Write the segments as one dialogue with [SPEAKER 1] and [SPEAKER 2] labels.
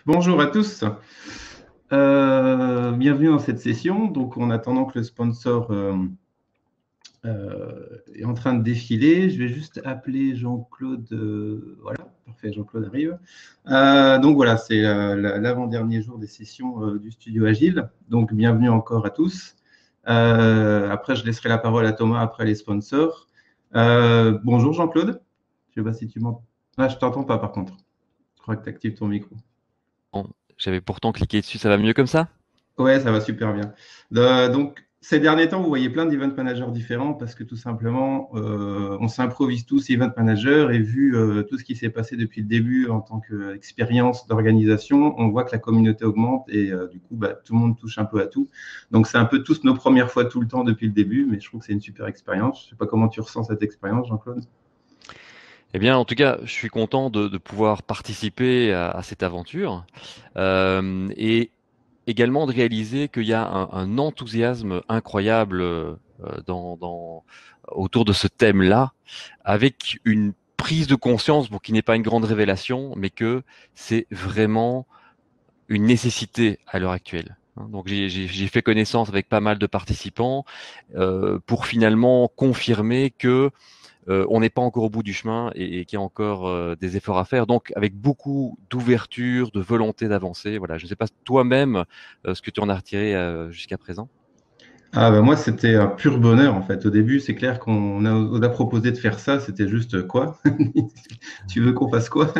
[SPEAKER 1] Bonjour à tous. Bienvenue dans cette session. Donc, en attendant que le sponsor est en train de défiler, je vais juste appeler Jean-Claude. Voilà, parfait, Jean-Claude arrive. Donc voilà, c'est l'avant-dernier jour des sessions du Studio Agile. Donc, bienvenue encore à tous. Après, je laisserai la parole à Thomas après les sponsors. Bonjour Jean-Claude. Je ne sais pas si tu m'entends. Ah, je ne t'entends pas par contre. Je crois que tu actives ton micro.
[SPEAKER 2] Bon, j'avais pourtant cliqué dessus, ça va mieux comme ça?
[SPEAKER 1] Ouais, ça va super bien. Donc, ces derniers temps, vous voyez plein d'event managers différents parce que tout simplement, on s'improvise tous event managers et vu tout ce qui s'est passé depuis le début en tant qu'expérience d'organisation, on voit que la communauté augmente et du coup, bah, tout le monde touche un peu à tout. Donc, c'est un peu tous nos premières fois tout le temps depuis le début, mais je trouve que c'est une super expérience. Je ne sais pas comment tu ressens cette expérience, Jean-Claude.
[SPEAKER 2] Eh bien, en tout cas, je suis content de pouvoir participer à cette aventure et également de réaliser qu'il y a un enthousiasme incroyable autour de ce thème-là, avec une prise de conscience, bon, qui n'est pas une grande révélation, mais que c'est vraiment une nécessité à l'heure actuelle. Donc j'ai fait connaissance avec pas mal de participants pour finalement confirmer que on n'est pas encore au bout du chemin et qu'il y a encore des efforts à faire. Donc, avec beaucoup d'ouverture, de volonté d'avancer. Voilà. Je ne sais pas toi-même ce que tu en as retiré jusqu'à présent.
[SPEAKER 1] Ah bah moi, c'était un pur bonheur en fait. Au début, c'est clair qu'on a proposé de faire ça, c'était juste quoi? Tu veux qu'on fasse quoi?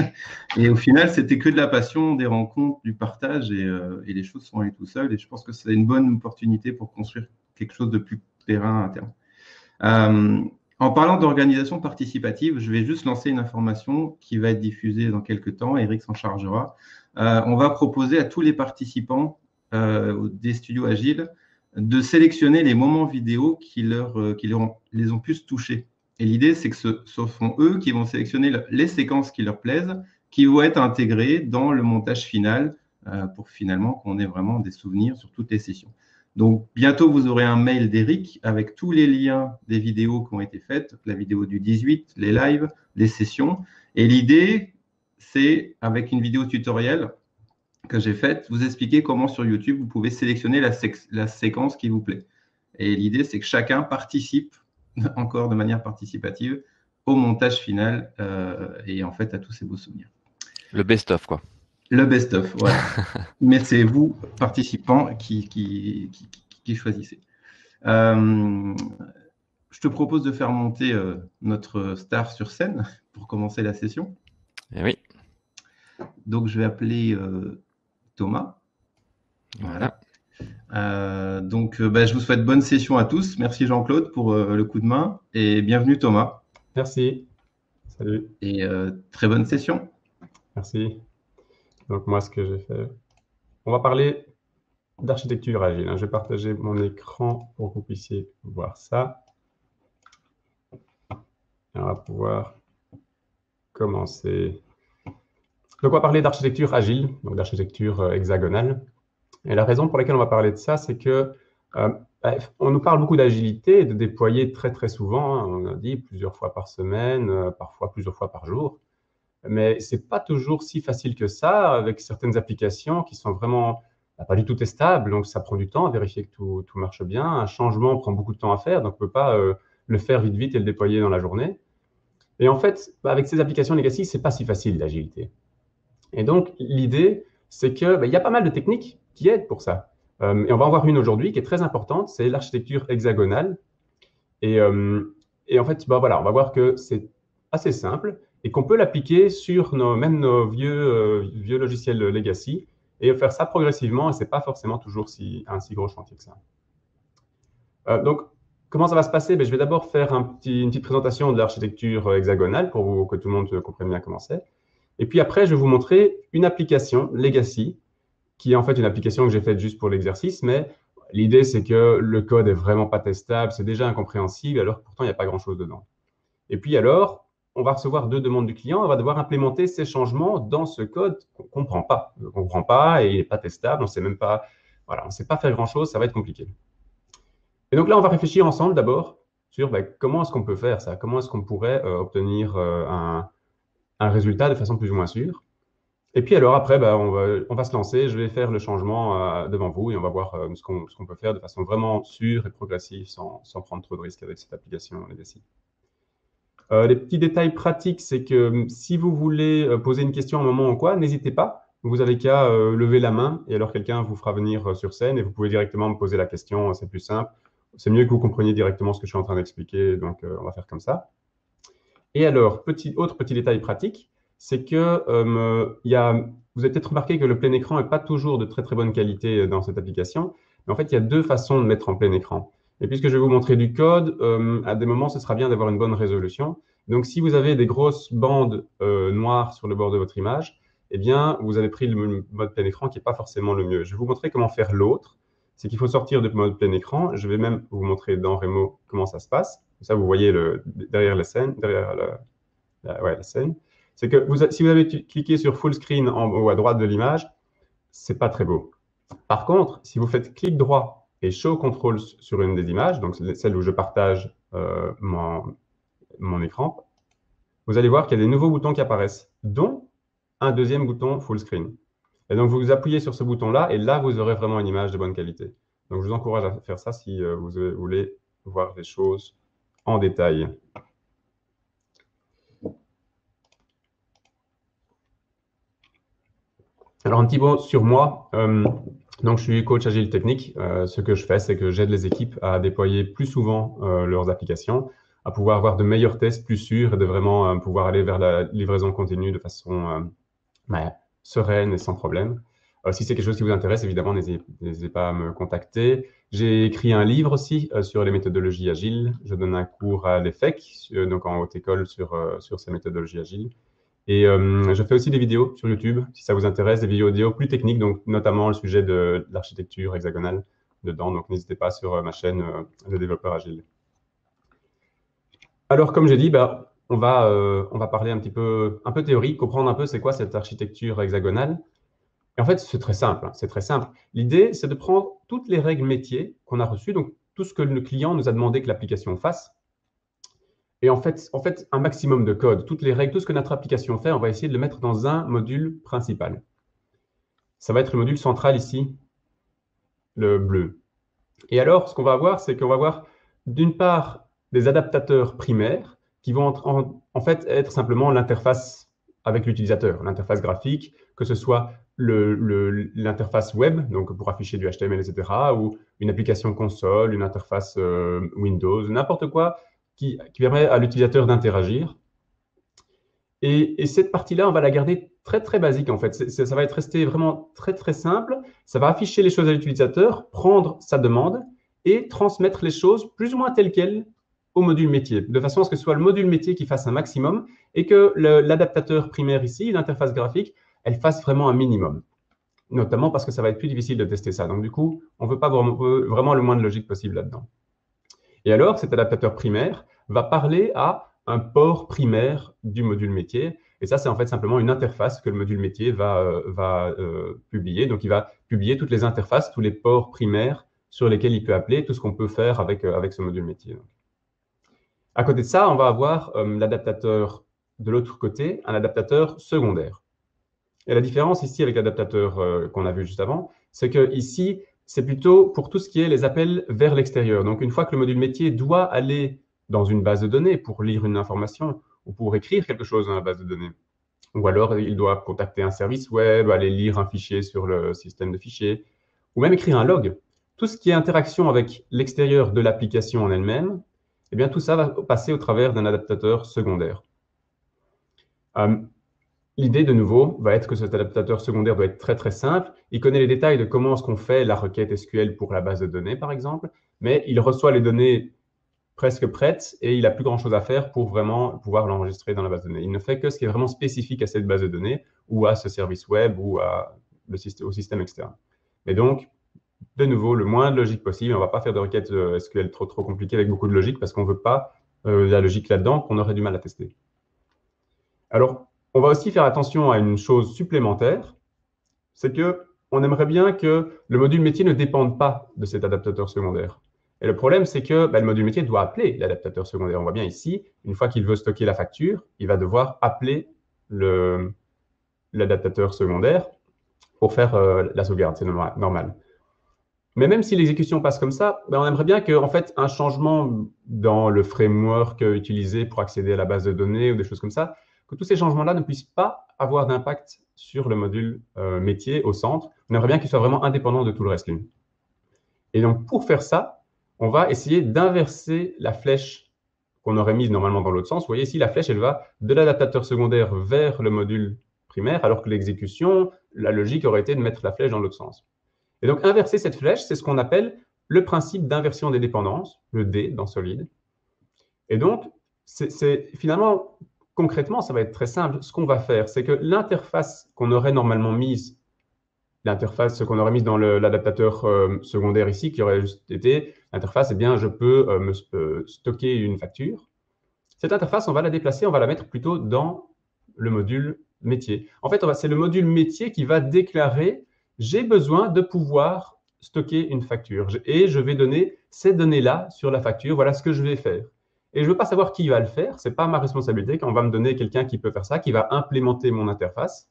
[SPEAKER 1] Et au final, c'était que de la passion, des rencontres, du partage et les choses sont allées tout seules. Et je pense que c'est une bonne opportunité pour construire quelque chose de plus périn à terme. Euh, En parlant d'organisation participative, je vais juste lancer une information qui va être diffusée dans quelques temps. Eric s'en chargera. On va proposer à tous les participants des studios agiles de sélectionner les moments vidéo les ont plus touchés. Et l'idée, c'est que ce sont eux qui vont sélectionner les séquences qui leur plaisent, qui vont être intégrées dans le montage final pour finalement qu'on ait vraiment des souvenirs sur toutes les sessions. Donc, bientôt, vous aurez un mail d'Eric avec tous les liens des vidéos qui ont été faites, la vidéo du 18, les lives, les sessions. Et l'idée, c'est, avec une vidéo tutoriel que j'ai faite, vous expliquer comment sur YouTube, vous pouvez sélectionner la séquence qui vous plaît. Et l'idée, c'est que chacun participe, encore de manière participative, au montage final et en fait à tous ces beaux souvenirs.
[SPEAKER 2] Le best-of, quoi.
[SPEAKER 1] Le best-of, voilà. Mais c'est vous, participants, qui choisissez. Euh, je te propose de faire monter notre star sur scène pour commencer la session.
[SPEAKER 2] Eh oui,
[SPEAKER 1] Donc, je vais appeler Thomas.
[SPEAKER 2] voilà.
[SPEAKER 1] Voilà. Donc, je vous souhaite bonne session à tous. Merci Jean-Claude pour le coup de main et bienvenue Thomas.
[SPEAKER 3] Merci. Salut.
[SPEAKER 1] Et très bonne session.
[SPEAKER 3] Merci. Donc, moi, ce que j'ai fait, on va parler d'architecture agile, hein. Je vais partager mon écran pour que vous puissiez voir ça. Et on va pouvoir commencer. Donc, on va parler d'architecture agile, donc d'architecture hexagonale. Et la raison pour laquelle on va parler de ça, c'est que on nous parle beaucoup d'agilité, de déployer très très souvent, hein. On a dit plusieurs fois par semaine, parfois plusieurs fois par jour. Mais c'est pas toujours si facile que ça, avec certaines applications qui sont vraiment pas du tout testables. Donc, ça prend du temps à vérifier que tout marche bien. Un changement prend beaucoup de temps à faire, donc on ne peut pas le faire vite vite et le déployer dans la journée. Et en fait, avec ces applications legacy, c'est pas si facile l'agilité. Et donc, l'idée, c'est que il y a pas mal de techniques qui aident pour ça. Et on va en voir une aujourd'hui qui est très importante, c'est l'architecture hexagonale. Et, et en fait, voilà, on va voir que c'est assez simple et qu'on peut l'appliquer sur même nos vieux logiciels legacy et faire ça progressivement. Et ce n'est pas forcément toujours un si gros chantier que ça. Donc, comment ça va se passer? Je vais d'abord faire une petite présentation de l'architecture hexagonale pour que tout le monde comprenne bien comment c'est. Et puis après, je vais vous montrer une application legacy qui est en fait une application que j'ai faite juste pour l'exercice, mais l'idée, c'est que le code est vraiment pas testable, c'est déjà incompréhensible, alors que pourtant, il n'y a pas grand-chose dedans. Et puis alors, on va recevoir deux demandes du client, on va devoir implémenter ces changements dans ce code qu'on ne comprend pas. On ne comprend pas et il n'est pas testable, on sait même pas, voilà, on ne sait pas faire grand-chose, ça va être compliqué. Et donc là, on va réfléchir ensemble d'abord sur comment est-ce qu'on peut faire ça, comment est-ce qu'on pourrait obtenir un résultat de façon plus ou moins sûre. Et puis alors après, bah, on va se lancer. Je vais faire le changement devant vous et on va voir ce qu'on peut faire de façon vraiment sûre et progressive sans prendre trop de risques avec cette application Legacy. Les petits détails pratiques, c'est que si vous voulez poser une question à un moment ou quoi, n'hésitez pas. Vous avez qu'à lever la main et alors quelqu'un vous fera venir sur scène et vous pouvez directement me poser la question. C'est plus simple. C'est mieux que vous compreniez directement ce que je suis en train d'expliquer. Donc, on va faire comme ça. Et alors, autre petit détail pratique, c'est que vous avez peut-être remarqué que le plein écran n'est pas toujours de très très bonne qualité dans cette application. Mais en fait, il y a deux façons de mettre en plein écran. Et puisque je vais vous montrer du code, à des moments, ce sera bien d'avoir une bonne résolution. Donc, si vous avez des grosses bandes noires sur le bord de votre image, eh bien, vous avez pris le mode plein écran qui n'est pas forcément le mieux. Je vais vous montrer comment faire l'autre. C'est qu'il faut sortir de mode plein écran. Je vais même vous montrer dans Remo comment ça se passe. Ça, vous voyez derrière la scène, la scène. C'est que si vous avez cliqué sur Full Screen en haut à droite de l'image, c'est pas très beau. Par contre, si vous faites clic droit et Show Control sur une des images, donc celle où je partage mon écran, vous allez voir qu'il y a des nouveaux boutons qui apparaissent, dont un deuxième bouton Full Screen. Et donc, vous appuyez sur ce bouton-là, et là, vous aurez vraiment une image de bonne qualité. Donc, je vous encourage à faire ça si vous voulez voir les choses en détail. Alors, un petit mot sur moi. Donc, je suis coach agile technique. Ce que je fais, c'est que j'aide les équipes à déployer plus souvent leurs applications, à pouvoir avoir de meilleurs tests plus sûrs et de vraiment pouvoir aller vers la livraison continue de façon sereine et sans problème. Si c'est quelque chose qui vous intéresse, évidemment, n'hésitez pas à me contacter. J'ai écrit un livre aussi sur les méthodologies agiles. Je donne un cours à l'EFEC, donc en haute école, sur ces méthodologies agiles. Et je fais aussi des vidéos sur YouTube, si ça vous intéresse, des vidéos audio plus techniques, donc notamment le sujet de l'architecture hexagonale dedans. Donc, n'hésitez pas sur ma chaîne Le Développeur Agile. Alors, comme j'ai dit, on va parler un peu théorie, comprendre un peu c'est quoi cette architecture hexagonale. Et en fait, c'est très simple. C'est très simple. L'idée, c'est de prendre toutes les règles métiers qu'on a reçues, donc tout ce que le client nous a demandé que l'application fasse. Et en fait, un maximum de code, toutes les règles, tout ce que notre application fait, on va essayer de le mettre dans un module principal. Ça va être le module central ici, le bleu. Et alors, ce qu'on va avoir, c'est qu'on va avoir d'une part des adaptateurs primaires qui vont en fait être simplement l'interface avec l'utilisateur, l'interface graphique, que ce soit l'interface web, donc pour afficher du HTML, etc., ou une application console, une interface Windows, n'importe quoi qui permet à l'utilisateur d'interagir. Et cette partie-là, on va la garder très, très basique, en fait. Ça va être resté vraiment très, très simple. Ça va afficher les choses à l'utilisateur, prendre sa demande et transmettre les choses plus ou moins telles quelles au module métier, de façon à ce que ce soit le module métier qui fasse un maximum et que l'adaptateur primaire ici, l'interface graphique, elle fasse vraiment un minimum. Notamment parce que ça va être plus difficile de tester ça. Donc, du coup, on veut vraiment le moins de logique possible là-dedans. Et alors, cet adaptateur primaire va parler à un port primaire du module métier. Et ça, c'est en fait simplement une interface que le module métier va publier. Donc, il va publier toutes les interfaces, tous les ports primaires sur lesquels il peut appeler, tout ce qu'on peut faire avec ce module métier. Donc. À côté de ça, on va avoir l'adaptateur de l'autre côté, un adaptateur secondaire. Et la différence ici avec l'adaptateur qu'on a vu juste avant, c'est que ici, c'est plutôt pour tout ce qui est les appels vers l'extérieur. Donc, une fois que le module métier doit aller dans une base de données pour lire une information ou pour écrire quelque chose dans la base de données, ou alors il doit contacter un service web, aller lire un fichier sur le système de fichiers, ou même écrire un log. Tout ce qui est interaction avec l'extérieur de l'application en elle-même, eh bien, tout ça va passer au travers d'un adaptateur secondaire. L'idée, de nouveau, va être que cet adaptateur secondaire doit être très, très simple. Il connaît les détails de comment est-ce qu'on fait la requête SQL pour la base de données, par exemple, mais il reçoit les données presque prêtes et il n'a plus grand-chose à faire pour vraiment pouvoir l'enregistrer dans la base de données. Il ne fait que ce qui est vraiment spécifique à cette base de données ou à ce service web ou au système externe. Mais donc, de nouveau, le moins de logique possible. On ne va pas faire de requêtes SQL trop compliquées avec beaucoup de logique parce qu'on ne veut pas la logique là-dedans qu'on aurait du mal à tester. Alors, on va aussi faire attention à une chose supplémentaire, c'est qu'on aimerait bien que le module métier ne dépende pas de cet adaptateur secondaire. Et le problème, c'est que le module métier doit appeler l'adaptateur secondaire. On voit bien ici, une fois qu'il veut stocker la facture, il va devoir appeler l'adaptateur secondaire pour faire la sauvegarde, c'est normal. Mais même si l'exécution passe comme ça, ben on aimerait bien que, en fait, un changement dans le framework utilisé pour accéder à la base de données ou des choses comme ça, que tous ces changements-là ne puissent pas avoir d'impact sur le module métier au centre. On aimerait bien qu'il soit vraiment indépendant de tout le wrestling. Et donc, pour faire ça, on va essayer d'inverser la flèche qu'on aurait mise normalement dans l'autre sens. Vous voyez ici, la flèche, elle va de l'adaptateur secondaire vers le module primaire, alors que l'exécution, la logique aurait été de mettre la flèche dans l'autre sens. Et donc, inverser cette flèche, c'est ce qu'on appelle le principe d'inversion des dépendances, le D dans Solid. Et donc, finalement, concrètement, ça va être très simple. Ce qu'on va faire, c'est que l'interface qu'on aurait normalement mise, l'interface qu'on aurait mise dans l'adaptateur secondaire ici, qui aurait juste été l'interface, eh bien, je peux stocker une facture. Cette interface, on va la déplacer, on va la mettre plutôt dans le module métier. En fait, c'est le module métier qui va déclarer « j'ai besoin de pouvoir stocker une facture et je vais donner ces données-là sur la facture, voilà ce que je vais faire ». Et je ne veux pas savoir qui va le faire, ce n'est pas ma responsabilité, quand on va me donner quelqu'un qui peut faire ça, qui va implémenter mon interface.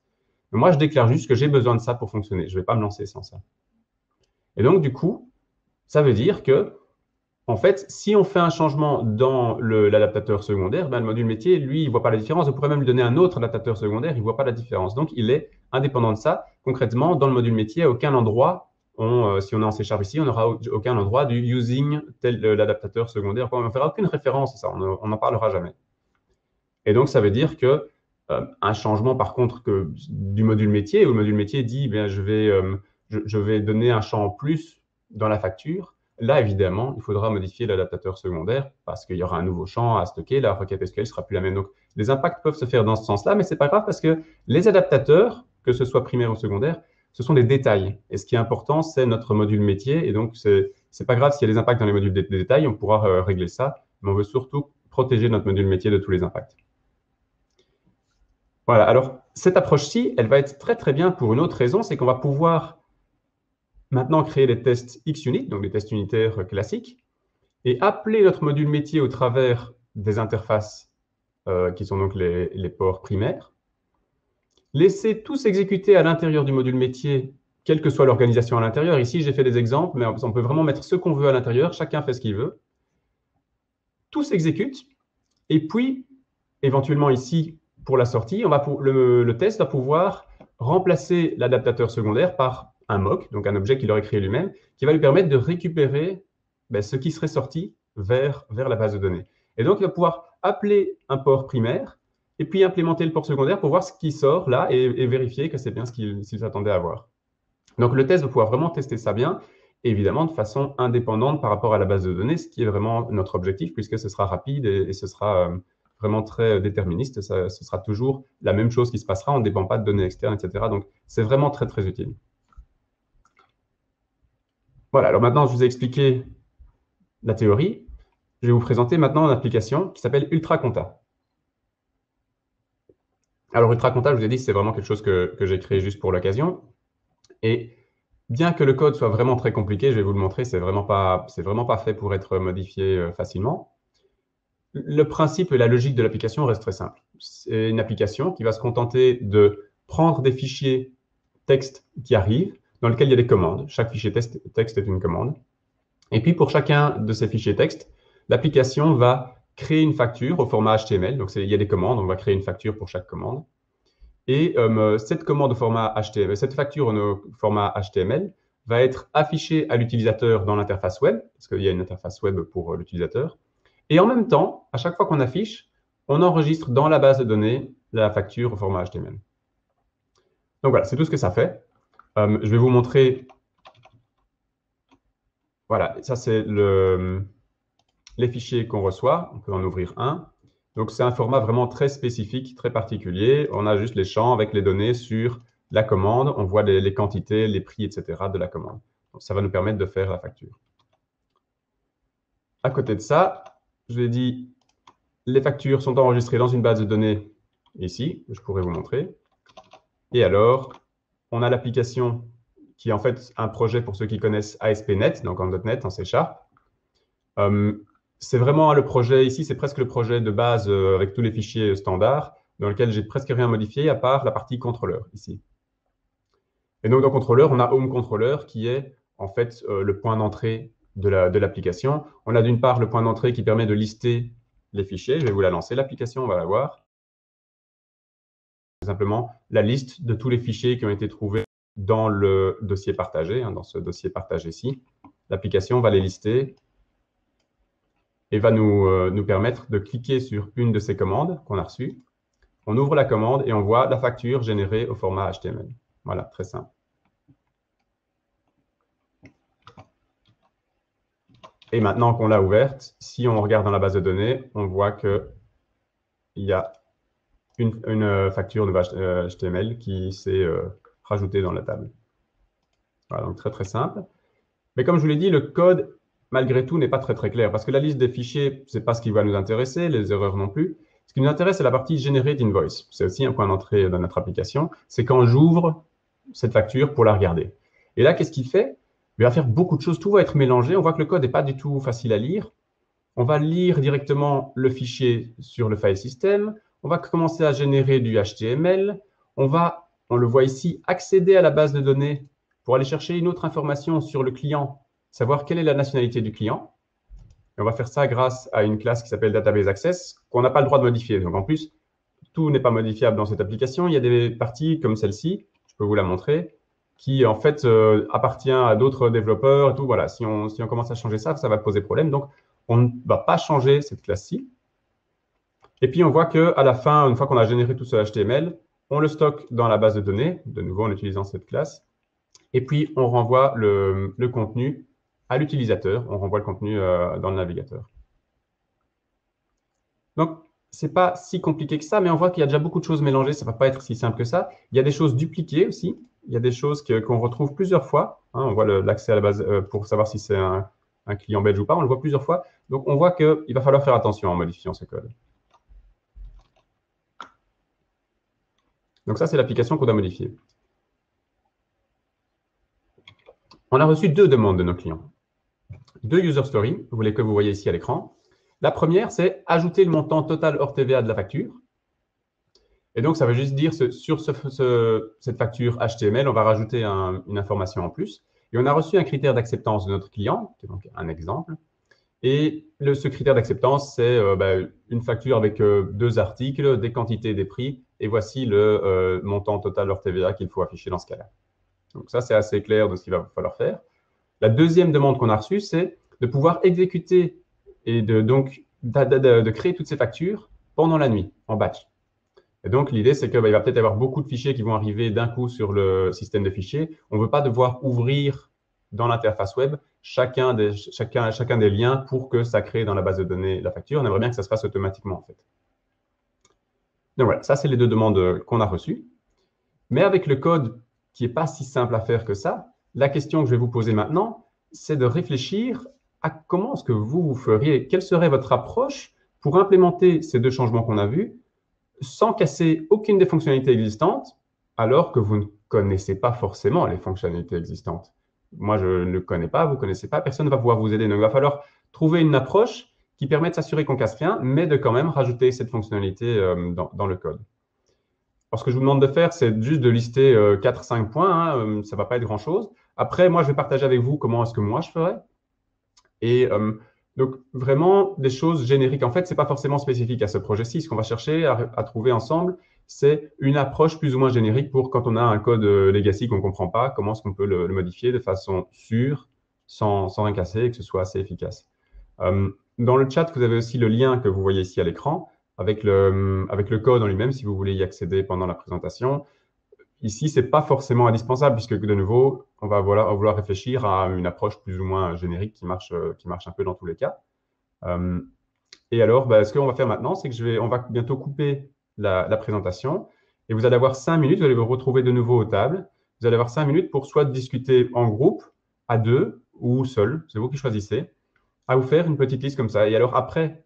[SPEAKER 3] Mais moi, je déclare juste que j'ai besoin de ça pour fonctionner. Je ne vais pas me lancer sans ça. Et donc, du coup, ça veut dire que, en fait, si on fait un changement dans l'adaptateur secondaire, ben, le module métier, lui, il ne voit pas la différence. On pourrait même lui donner un autre adaptateur secondaire, il ne voit pas la différence. Donc, il est indépendant de ça. Concrètement, dans le module métier, à aucun endroit, si on est en C# ici, on n'aura aucun endroit du using l'adaptateur secondaire. On ne fera aucune référence à ça, on n'en parlera jamais. Et donc, ça veut dire que un changement, par contre, du module métier, où le module métier dit, bien, je vais donner un champ en plus dans la facture. Là, évidemment, il faudra modifier l'adaptateur secondaire parce qu'il y aura un nouveau champ à stocker. La requête SQL ne sera plus la même. Donc, les impacts peuvent se faire dans ce sens-là, mais ce n'est pas grave parce que les adaptateurs, que ce soit primaire ou secondaire, ce sont des détails. Et ce qui est important, c'est notre module métier. Et donc, ce n'est pas grave s'il y a des impacts dans les modules des détails, on pourra régler ça. Mais on veut surtout protéger notre module métier de tous les impacts. Voilà, alors cette approche-ci, elle va être très très bien pour une autre raison, c'est qu'on va pouvoir maintenant créer des tests XUnit, donc des tests unitaires classiques, et appeler notre module métier au travers des interfaces qui sont donc les ports primaires, laisser tout s'exécuter à l'intérieur du module métier, quelle que soit l'organisation à l'intérieur. Ici, j'ai fait des exemples, mais on peut vraiment mettre ce qu'on veut à l'intérieur, chacun fait ce qu'il veut. Tout s'exécute, et puis, éventuellement ici, pour la sortie, le test va pouvoir remplacer l'adaptateur secondaire par un mock, donc un objet qu'il aurait créé lui-même, qui va lui permettre de récupérer ce qui serait sorti vers la base de données. Et donc, il va pouvoir appeler un port primaire et puis implémenter le port secondaire pour voir ce qui sort là et vérifier que c'est bien ce qu'il s'attendait à voir. Donc, le test va pouvoir vraiment tester ça bien, évidemment de façon indépendante par rapport à la base de données, ce qui est vraiment notre objectif, puisque ce sera rapide et ce sera vraiment très déterministe. Ce sera toujours la même chose qui se passera, on ne dépend pas de données externes, etc. Donc, c'est vraiment très, très utile. Voilà, alors maintenant, je vous ai expliqué la théorie. Je vais vous présenter maintenant une application qui s'appelle UltraConta. Alors, UltraConta, je vous ai dit, c'est vraiment quelque chose que j'ai créé juste pour l'occasion. Et bien que le code soit vraiment très compliqué, je vais vous le montrer, c'est vraiment pas fait pour être modifié facilement. Le principe et la logique de l'application reste très simple. C'est une application qui va se contenter de prendre des fichiers texte qui arrivent, dans lesquels il y a des commandes. Chaque fichier texte est une commande. Et puis, pour chacun de ces fichiers texte, l'application va créer une facture au format HTML. Donc, il y a des commandes, on va créer une facture pour chaque commande. Et cette commande au format HTML, cette facture au format HTML va être affichée à l'utilisateur dans l'interface web, parce qu'il y a une interface web pour l'utilisateur. Et en même temps, à chaque fois qu'on affiche, on enregistre dans la base de données la facture au format HTML. Donc voilà, c'est tout ce que ça fait. Je vais vous montrer. Voilà, ça c'est les fichiers qu'on reçoit. On peut en ouvrir un. Donc c'est un format vraiment très spécifique, très particulier. On a juste les champs avec les données sur la commande. On voit les quantités, les prix, etc. de la commande. Donc, ça va nous permettre de faire la facture. À côté de ça, je vous ai dit, les factures sont enregistrées dans une base de données ici. Je pourrais vous montrer. Et alors, on a l'application qui est en fait un projet pour ceux qui connaissent ASP.NET, donc en .NET, en C#. C'est vraiment le projet ici, c'est presque le projet de base avec tous les fichiers standards. dans lequel j'ai presque rien modifié à part la partie contrôleur ici. Et donc, dans contrôleur, on a Home Controller qui est en fait le point d'entrée de l'application. On a d'une part le point d'entrée qui permet de lister les fichiers. Je vais vous la lancer, l'application, on va la voir. C'est simplement la liste de tous les fichiers qui ont été trouvés dans le dossier partagé, dans ce dossier partagé-ci. L'application va les lister et va nous permettre de cliquer sur une de ces commandes qu'on a reçues. On ouvre la commande et on voit la facture générée au format HTML. Voilà, très simple. Et maintenant qu'on l'a ouverte, si on regarde dans la base de données, on voit qu'il y a une facture de HTML qui s'est rajoutée dans la table. Voilà, donc très simple. Mais comme je vous l'ai dit, le code, malgré tout, n'est pas très clair parce que la liste des fichiers, ce n'est pas ce qui va nous intéresser, les erreurs non plus. Ce qui nous intéresse, c'est la partie Generate Invoice. C'est aussi un point d'entrée dans notre application. C'est quand j'ouvre cette facture pour la regarder. Et là, qu'est-ce qu'il fait? Il va faire beaucoup de choses. Tout va être mélangé. On voit que le code n'est pas du tout facile à lire. On va lire directement le fichier sur le file system. On va commencer à générer du HTML. On le voit ici, accéder à la base de données pour aller chercher une autre information sur le client, savoir quelle est la nationalité du client. Et on va faire ça grâce à une classe qui s'appelle Database Access, qu'on n'a pas le droit de modifier. Donc en plus, tout n'est pas modifiable dans cette application. Il y a des parties comme celle-ci, je peux vous la montrer, qui en fait appartient à d'autres développeurs et tout. Voilà, si on commence à changer ça, ça va poser problème. Donc on ne va pas changer cette classe-ci. Et puis on voit qu'à la fin, une fois qu'on a généré tout ce HTML, on le stocke dans la base de données, de nouveau en utilisant cette classe. Et puis on renvoie le contenu à l'utilisateur. On renvoie le contenu dans le navigateur. Donc, ce n'est pas si compliqué que ça, mais on voit qu'il y a déjà beaucoup de choses mélangées. Ça ne va pas être si simple que ça. Il y a des choses dupliquées aussi. Il y a des choses qu'on retrouve plusieurs fois. On voit l'accès à la base pour savoir si c'est un client belge ou pas. On le voit plusieurs fois. Donc, on voit qu'il va falloir faire attention en modifiant ce code. Donc, ça, c'est l'application qu'on a modifiée. On a reçu 2 demandes de nos clients. 2 user stories, que vous voyez ici à l'écran. La première, c'est ajouter le montant total hors TVA de la facture. Et donc, ça veut juste dire sur cette facture HTML, on va rajouter une information en plus. Et on a reçu un critère d'acceptance de notre client, qui est donc un exemple. Et ce critère d'acceptance, c'est une facture avec 2 articles, des quantités, des prix. Et voici le montant total hors TVA qu'il faut afficher dans ce cas-là. Donc ça, c'est assez clair de ce qu'il va falloir faire. La deuxième demande qu'on a reçue, c'est de pouvoir exécuter et de créer toutes ces factures pendant la nuit, en batch. Et donc, l'idée, c'est qu'il va peut-être y avoir beaucoup de fichiers qui vont arriver d'un coup sur le système de fichiers. On ne veut pas devoir ouvrir dans l'interface web chacun des liens pour que ça crée dans la base de données la facture. On aimerait bien que ça se fasse automatiquement, en fait. Donc voilà, ça, c'est les 2 demandes qu'on a reçues. Mais avec le code qui n'est pas si simple à faire que ça, la question que je vais vous poser maintenant, c'est de réfléchir à comment est-ce que vous feriez, quelle serait votre approche pour implémenter ces 2 changements qu'on a vus sans casser aucune des fonctionnalités existantes, alors que vous ne connaissez pas forcément les fonctionnalités existantes. Moi, je ne le connais pas, vous ne connaissez pas, personne ne va pouvoir vous aider. Donc, il va falloir trouver une approche qui permet de s'assurer qu'on ne casse rien, mais de quand même rajouter cette fonctionnalité dans le code. Alors, ce que je vous demande de faire, c'est juste de lister 4-5 points. Ça ne va pas être grand-chose. Après, moi, je vais partager avec vous comment est-ce que moi, je ferais. Et donc, vraiment, des choses génériques. En fait, ce n'est pas forcément spécifique à ce projet-ci. Ce qu'on va chercher à trouver ensemble, c'est une approche plus ou moins générique pour quand on a un code legacy qu'on ne comprend pas, comment est-ce qu'on peut le modifier de façon sûre, sans rien casser et que ce soit assez efficace. Dans le chat, vous avez aussi le lien que vous voyez ici à l'écran avec le code en lui-même, si vous voulez y accéder pendant la présentation. Ici, ce n'est pas forcément indispensable, puisque de nouveau, on va vouloir réfléchir à une approche plus ou moins générique qui marche un peu dans tous les cas. Et alors, ce qu'on va faire maintenant, c'est que on va bientôt couper la présentation. Et vous allez avoir 5 minutes, vous allez vous retrouver de nouveau aux tables. Vous allez avoir 5 minutes pour soit discuter en groupe, à 2 ou seul, c'est vous qui choisissez, à vous faire une petite liste comme ça. Et alors après,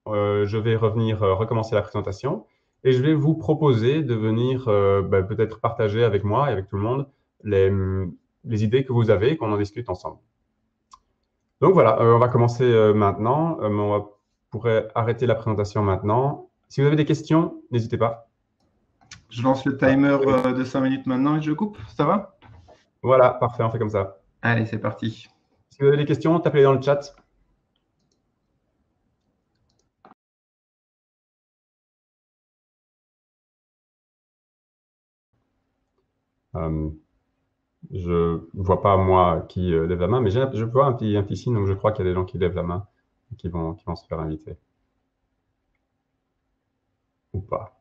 [SPEAKER 3] je vais revenir recommencer la présentation. Et je vais vous proposer de venir peut-être partager avec moi et avec tout le monde les idées que vous avez et qu'on en discute ensemble. Donc voilà, on va commencer maintenant. On pourrait arrêter la présentation maintenant. Si vous avez des questions, n'hésitez pas.
[SPEAKER 1] Je lance le timer de 5 minutes maintenant et je coupe. Ça va?
[SPEAKER 3] Voilà, parfait, on fait comme ça.
[SPEAKER 1] Allez, c'est parti.
[SPEAKER 3] Si vous avez des questions, tapez-les dans le chat. Je ne vois pas, moi, qui lève la main, mais je vois un petit signe, donc je crois qu'il y a des gens qui lèvent la main et qui vont se faire inviter. Ou pas.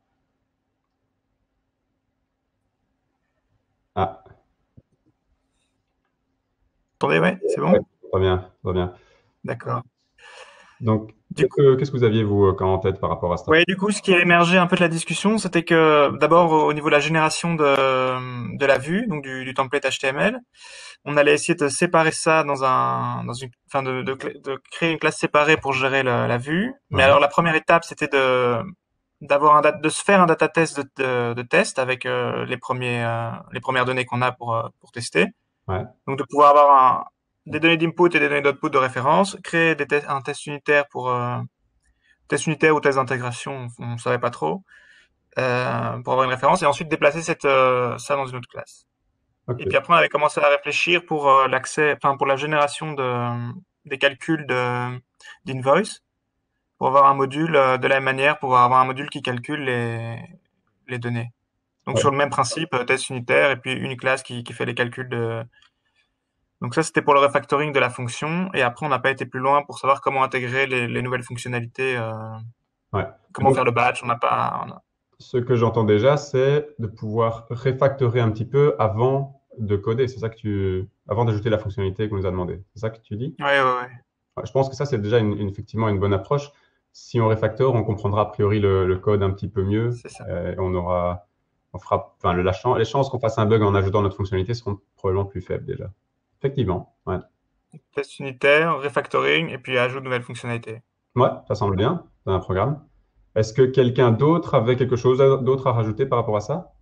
[SPEAKER 3] Ah,
[SPEAKER 4] Attendez, ouais, c'est bon?
[SPEAKER 3] ouais, très bien, très bien.
[SPEAKER 4] D'accord.
[SPEAKER 3] Donc,
[SPEAKER 4] Du coup,
[SPEAKER 3] qu'est-ce que vous aviez, vous, en tête par rapport à ça?
[SPEAKER 4] ouais, du coup, ce qui a émergé un peu de la discussion, c'était que d'abord au niveau de la génération de la vue, donc du template HTML, on allait essayer de séparer ça dans une, enfin de créer une classe séparée pour gérer la vue. Mais
[SPEAKER 3] Ouais.
[SPEAKER 4] alors la première étape, c'était de se faire un data test de test avec les premières données qu'on a pour tester.
[SPEAKER 3] Ouais.
[SPEAKER 4] Donc de pouvoir avoir des données d'input et des données d'output de référence, créer un test unitaire test unitaire ou test d'intégration, on savait pas trop, pour avoir une référence et ensuite déplacer ça dans une autre classe.
[SPEAKER 3] Ok.
[SPEAKER 4] Et puis après, on avait commencé à réfléchir pour pour la génération des calculs d'invoice, pour avoir un module de la même manière, pour avoir un module qui calcule les données. Donc
[SPEAKER 3] Ouais.
[SPEAKER 4] sur le même principe, test unitaire et puis une classe qui fait les calculs de. Donc ça, c'était pour le refactoring de la fonction. Et après, on n'a pas été plus loin pour savoir comment intégrer les nouvelles fonctionnalités,
[SPEAKER 3] Ouais.
[SPEAKER 4] comment faire le batch. On n'a pas.
[SPEAKER 3] Ce que j'entends déjà, c'est de pouvoir refactorer un petit peu avant de coder. C'est ça avant d'ajouter la fonctionnalité qu'on nous a demandé. C'est ça que tu dis?
[SPEAKER 4] Ouais, ouais, ouais.
[SPEAKER 3] Ouais, je pense que ça, c'est déjà effectivement une bonne approche. Si on refactore, on comprendra a priori le code un petit peu mieux.
[SPEAKER 4] C'est ça.
[SPEAKER 3] Et on fera, enfin, les chances qu'on fasse un bug en ajoutant notre fonctionnalité seront probablement plus faibles déjà. Effectivement, ouais.
[SPEAKER 4] Test unitaire, refactoring et puis ajout de nouvelles fonctionnalités.
[SPEAKER 3] Ouais, ça semble bien dans un programme. Est-ce que quelqu'un d'autre avait quelque chose d'autre à rajouter par rapport à ça?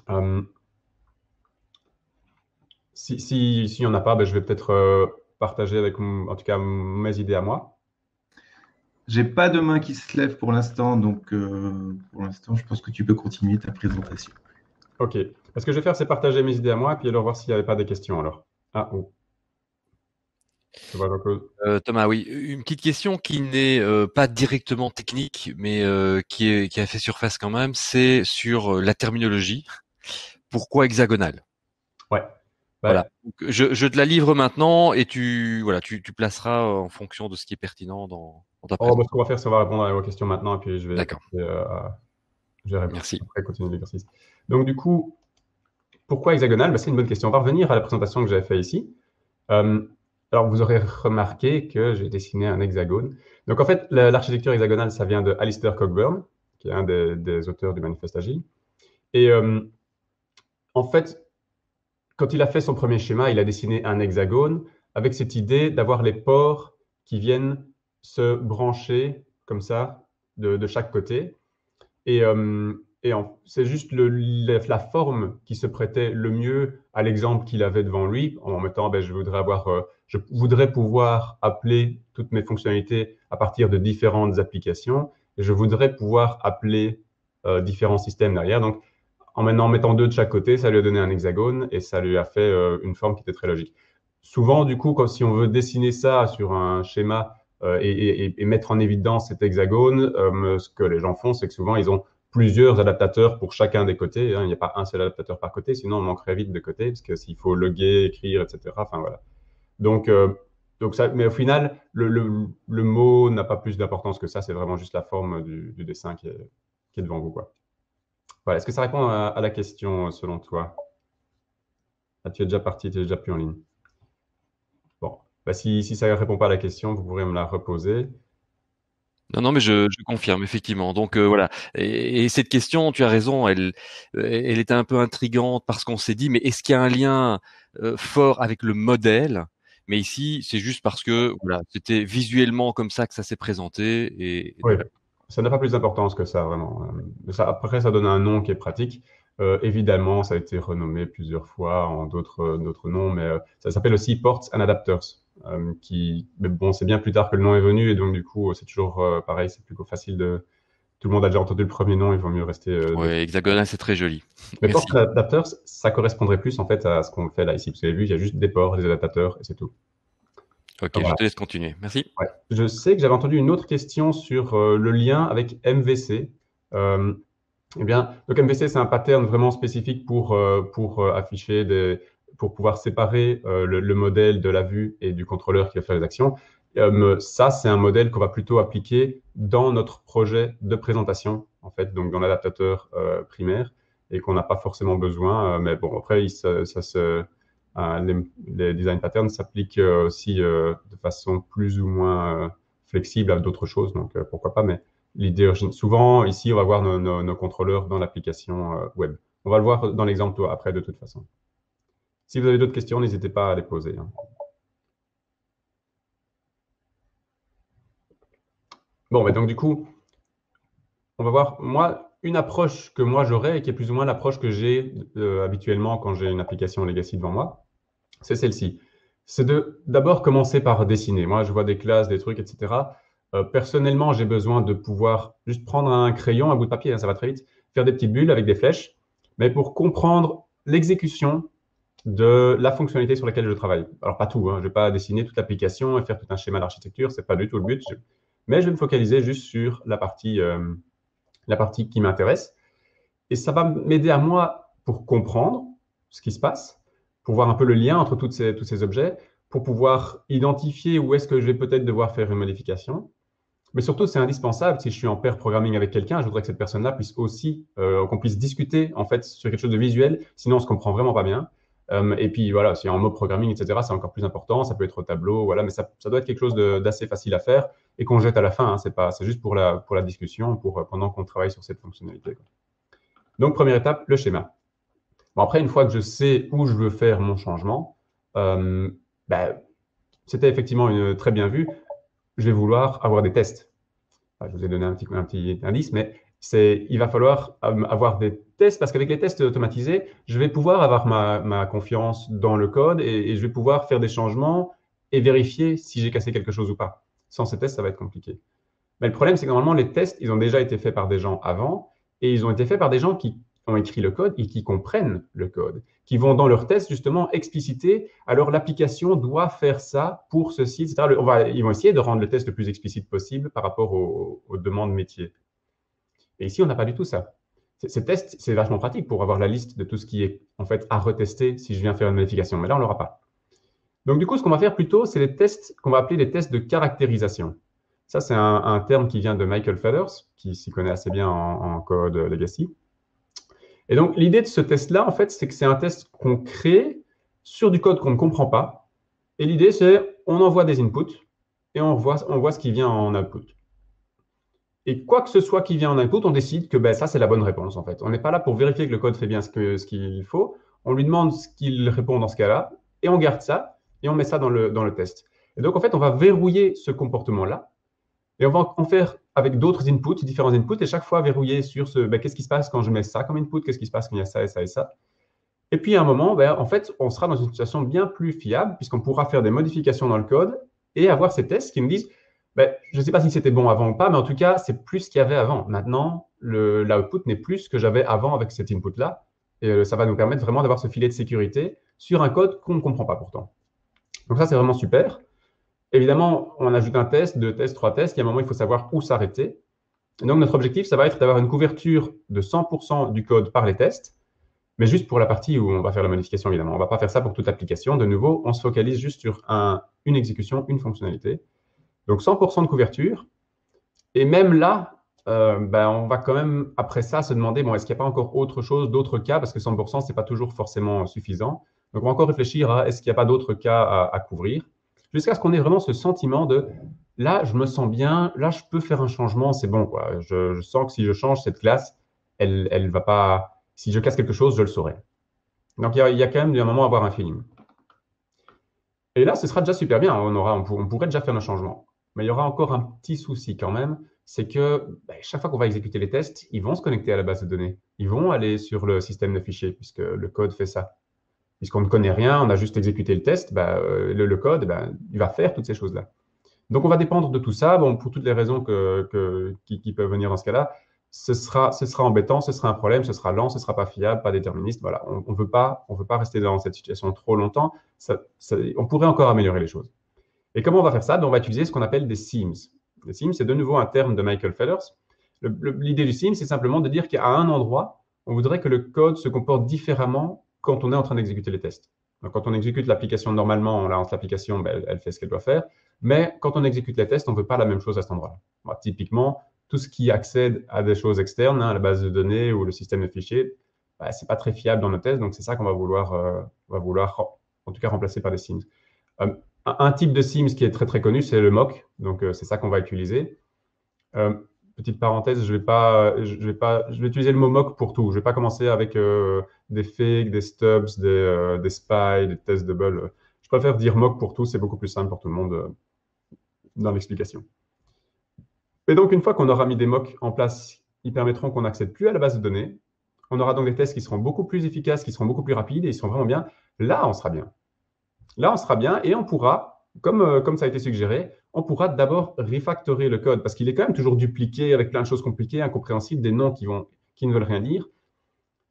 [SPEAKER 3] Euh, S'il n'y en a pas, ben, je vais peut-être partager en tout cas, mes idées à moi.
[SPEAKER 1] J'ai pas de main qui se lève pour l'instant, donc pour l'instant, je pense que tu peux continuer ta présentation.
[SPEAKER 3] Ok. Ce que je vais faire, c'est partager mes idées à moi, et puis alors voir s'il n'y avait pas des questions alors. Ah, oh. Je vois
[SPEAKER 2] Thomas, oui, une petite question qui n'est pas directement technique, mais qui a fait surface quand même, c'est sur la terminologie. Pourquoi hexagonal?
[SPEAKER 3] Ouais.
[SPEAKER 2] Voilà. Donc, je te la livre maintenant et tu placeras en fonction de ce qui est pertinent dans ta
[SPEAKER 3] Ce
[SPEAKER 2] présentation.
[SPEAKER 3] qu'on va faire, c'est qu'on va répondre à vos questions maintenant, et puis je vais
[SPEAKER 2] D'accord.
[SPEAKER 3] Merci.
[SPEAKER 2] Merci.
[SPEAKER 3] Après continuer l'exercice. Donc du coup, pourquoi hexagonal? C'est une bonne question. On va revenir à la présentation que j'avais fait ici. Alors, vous aurez remarqué que j'ai dessiné un hexagone. Donc, en fait, l'architecture hexagonale, ça vient de Alistair Cockburn, qui est un des auteurs du Manifeste Agile. Et en fait, quand il a fait son premier schéma, il a dessiné un hexagone avec cette idée d'avoir les pores qui viennent se brancher comme ça de chaque côté. Et c'est juste la forme qui se prêtait le mieux à l'exemple qu'il avait devant lui, en mettant, je voudrais pouvoir appeler toutes mes fonctionnalités à partir de différentes applications, et je voudrais pouvoir appeler différents systèmes derrière. Donc, en mettant deux de chaque côté, ça lui a donné un hexagone et ça lui a fait une forme qui était très logique. Souvent, du coup, si on veut dessiner ça sur un schéma et mettre en évidence cet hexagone, ce que les gens font, c'est que souvent, ils ont plusieurs adaptateurs pour chacun des côtés. Il n'y a pas un seul adaptateur par côté, sinon on manquerait vite de côtés, parce que s'il faut loguer, écrire, etc. Enfin, voilà. Donc ça, mais au final, le mot n'a pas plus d'importance que ça. C'est vraiment juste la forme du dessin qui est devant vous, quoi. Voilà. Est-ce que ça répond à la question selon toi? Ah, tu es déjà parti, tu es déjà plus en ligne. Bon, si ça ne répond pas à la question, vous pourrez me la reposer.
[SPEAKER 2] Non, mais je confirme effectivement. Donc voilà. Et cette question, tu as raison, elle était un peu intrigante parce qu'on s'est dit, mais est-ce qu'il y a un lien fort avec le modèle? Mais ici, c'est juste parce que voilà, c'était visuellement comme ça que ça s'est présenté.
[SPEAKER 3] Oui, ça n'a pas plus d'importance que ça, vraiment. Après, ça donne un nom qui est pratique. Évidemment, ça a été renommé plusieurs fois en d'autres noms, mais ça s'appelle aussi Ports and Adapters. Mais bon, c'est bien plus tard que le nom est venu, et donc du coup, c'est toujours pareil, c'est plus facile de... Tout le monde a déjà entendu le premier nom, il vaut mieux rester...
[SPEAKER 2] Oui, hexagonal, c'est très joli.
[SPEAKER 3] Mais
[SPEAKER 2] Merci.
[SPEAKER 3] porte adaptateur, ça correspondrait plus en fait à ce qu'on fait là ici. Parce que vous avez vu, il y a juste des ports, des adaptateurs, et c'est tout.
[SPEAKER 2] Ok,
[SPEAKER 3] Voilà.
[SPEAKER 2] je te laisse continuer. Merci.
[SPEAKER 3] Ouais. Je sais que j'avais entendu une autre question sur le lien avec MVC. Eh bien, donc MVC, c'est un pattern vraiment spécifique pour afficher pour pouvoir séparer le modèle de la vue et du contrôleur qui va faire les actions. Ça, c'est un modèle qu'on va plutôt appliquer dans notre projet de présentation, en fait, donc dans l'adaptateur primaire, et qu'on n'a pas forcément besoin. Mais bon, après, les design patterns s'appliquent aussi de façon plus ou moins flexible à d'autres choses, donc pourquoi pas. Mais l'idée, souvent, ici, on va voir nos contrôleurs dans l'application web. On va le voir dans l'exemple après, de toute façon. Si vous avez d'autres questions, n'hésitez pas à les poser. Bon, mais donc du coup, on va voir, moi, une approche que moi j'aurais et qui est plus ou moins l'approche que j'ai habituellement quand j'ai une application legacy devant moi, c'est celle-ci. C'est d'abord commencer par dessiner. Moi, je vois des classes, des trucs, etc. Personnellement, j'ai besoin de pouvoir juste prendre un crayon, un bout de papier, hein, ça va très vite, faire des petites bulles avec des flèches, mais pour comprendre l'exécution de la fonctionnalité sur laquelle je travaille. Alors, pas tout, hein, je ne vais pas dessiner toute l'application et faire tout un schéma d'architecture, ce n'est pas du tout le but. Mais je vais me focaliser juste sur la partie qui m'intéresse. Et ça va m'aider à moi pour comprendre ce qui se passe, pour voir un peu le lien entre tous ces objets, pour pouvoir identifier où est-ce que je vais peut-être devoir faire une modification. Mais surtout, c'est indispensable, si je suis en pair programming avec quelqu'un, je voudrais que cette personne-là puisse aussi, qu'on puisse discuter en fait sur quelque chose de visuel, sinon on se comprend vraiment pas bien. Et puis voilà, si en mob programming, etc., c'est encore plus important, ça peut être au tableau, voilà, mais ça doit être quelque chose d'assez facile à faire et qu'on jette à la fin, hein, c'est juste pour la discussion, pendant qu'on travaille sur cette fonctionnalité, quoi. Donc, première étape, le schéma. Bon, après, une fois que je sais où je veux faire mon changement, c'était effectivement très bien vu. Je vais vouloir avoir des tests. Enfin, je vous ai donné un petit indice, mais il va falloir avoir des tests parce qu'avec les tests automatisés, je vais pouvoir avoir ma confiance dans le code et je vais pouvoir faire des changements et vérifier si j'ai cassé quelque chose ou pas. Sans ces tests, ça va être compliqué. Mais le problème, c'est que normalement, les tests, ils ont déjà été faits par des gens avant et ils ont été faits par des gens qui ont écrit le code et qui comprennent le code, qui vont dans leurs tests justement expliciter, alors l'application doit faire ça pour ceci, etc. Ils vont essayer de rendre le test le plus explicite possible par rapport aux demandes métiers. Et ici, on n'a pas du tout ça. Ces tests, c'est vachement pratique pour avoir la liste de tout ce qui est en fait à retester si je viens faire une modification, mais là, on ne l'aura pas. Donc du coup, ce qu'on va faire plutôt, c'est les tests qu'on va appeler les tests de caractérisation. Ça, c'est un terme qui vient de Michael Feathers, qui s'y connaît assez bien en code legacy. Et donc, l'idée de ce test-là, en fait, c'est que c'est un test qu'on crée sur du code qu'on ne comprend pas. Et l'idée, c'est on envoie des inputs et on voit ce qui vient en output. Et quoi que ce soit qui vient en input, on décide que ça, c'est la bonne réponse, en fait. On n'est pas là pour vérifier que le code fait bien ce qu'il faut. On lui demande ce qu'il répond dans ce cas-là, et on garde ça, et on met ça dans le test. Et donc, en fait, on va verrouiller ce comportement-là, et on va en faire avec d'autres inputs, différents inputs, et chaque fois verrouiller sur qu'est-ce qui se passe quand je mets ça comme input, qu'est-ce qui se passe quand il y a ça et ça et ça. Et puis, à un moment, en fait, on sera dans une situation bien plus fiable, puisqu'on pourra faire des modifications dans le code et avoir ces tests qui nous disent, je ne sais pas si c'était bon avant ou pas, mais en tout cas, c'est plus ce qu'il y avait avant. Maintenant, l'output n'est plus ce que j'avais avant avec cet input-là. Et ça va nous permettre vraiment d'avoir ce filet de sécurité sur un code qu'on ne comprend pas pourtant. Donc ça, c'est vraiment super. Évidemment, on ajoute un test, 2 tests, 3 tests. Il y a un moment, il faut savoir où s'arrêter. Donc, notre objectif, ça va être d'avoir une couverture de 100% du code par les tests, mais juste pour la partie où on va faire la modification, évidemment. On ne va pas faire ça pour toute l'application. De nouveau, on se focalise juste sur une exécution, une fonctionnalité. Donc, 100% de couverture. Et même là, on va quand même, après ça, se demander, est-ce qu'il n'y a pas encore autre chose, d'autres cas, parce que 100%, ce n'est pas toujours forcément suffisant. Donc, on va encore réfléchir à est-ce qu'il n'y a pas d'autres cas à couvrir, jusqu'à ce qu'on ait vraiment ce sentiment de là, je me sens bien, là, je peux faire un changement, c'est bon, quoi. Je sens que si je change cette classe, elle va pas. Si je casse quelque chose, je le saurai. Donc, il y a quand même un moment à avoir un feeling. Et là, ce sera déjà super bien. On pourrait déjà faire un changement. Mais il y aura encore un petit souci quand même, c'est que chaque fois qu'on va exécuter les tests, ils vont se connecter à la base de données. Ils vont aller sur le système de fichiers, puisque le code fait ça. puisqu'on ne connaît rien, on a juste exécuté le test, le code, il va faire toutes ces choses-là. Donc, on va dépendre de tout ça. Bon, pour toutes les raisons qui peuvent venir dans ce cas-là, ce sera embêtant, ce sera un problème, ce sera lent, ce sera pas fiable, pas déterministe. Voilà, on veut pas rester dans cette situation trop longtemps. On pourrait encore améliorer les choses. Et comment on va faire ça? On va utiliser ce qu'on appelle des seams. Les seams, c'est de nouveau un terme de Michael Fellers. L'idée du seam, c'est simplement de dire qu'à un endroit, on voudrait que le code se comporte différemment quand on est en train d'exécuter les tests. Donc, quand on exécute l'application normalement, on lance l'application, elle fait ce qu'elle doit faire. Mais quand on exécute les tests, on ne veut pas la même chose à cet endroit-là. Bon, typiquement, tout ce qui accède à des choses externes, la base de données ou le système de fichiers, ce n'est pas très fiable dans nos tests. Donc, c'est ça qu'on va vouloir en tout cas remplacer par des seams. Un type de seams qui est très, très connu, c'est le mock. Donc, c'est ça qu'on va utiliser. Petite parenthèse, je vais utiliser le mot mock pour tout. Je ne vais pas commencer avec des fakes, des stubs, des spies, des tests double. Je préfère dire mock pour tout, c'est beaucoup plus simple pour tout le monde dans l'explication. Et donc, une fois qu'on aura mis des mocks en place, ils permettront qu'on n'accède plus à la base de données. On aura donc des tests qui seront beaucoup plus efficaces, qui seront beaucoup plus rapides et ils seront vraiment bien. Là, on sera bien. Là, on sera bien et on pourra, comme ça a été suggéré, on pourra d'abord refactorer le code parce qu'il est quand même toujours dupliqué avec plein de choses compliquées, incompréhensibles, des noms qui ne veulent rien dire.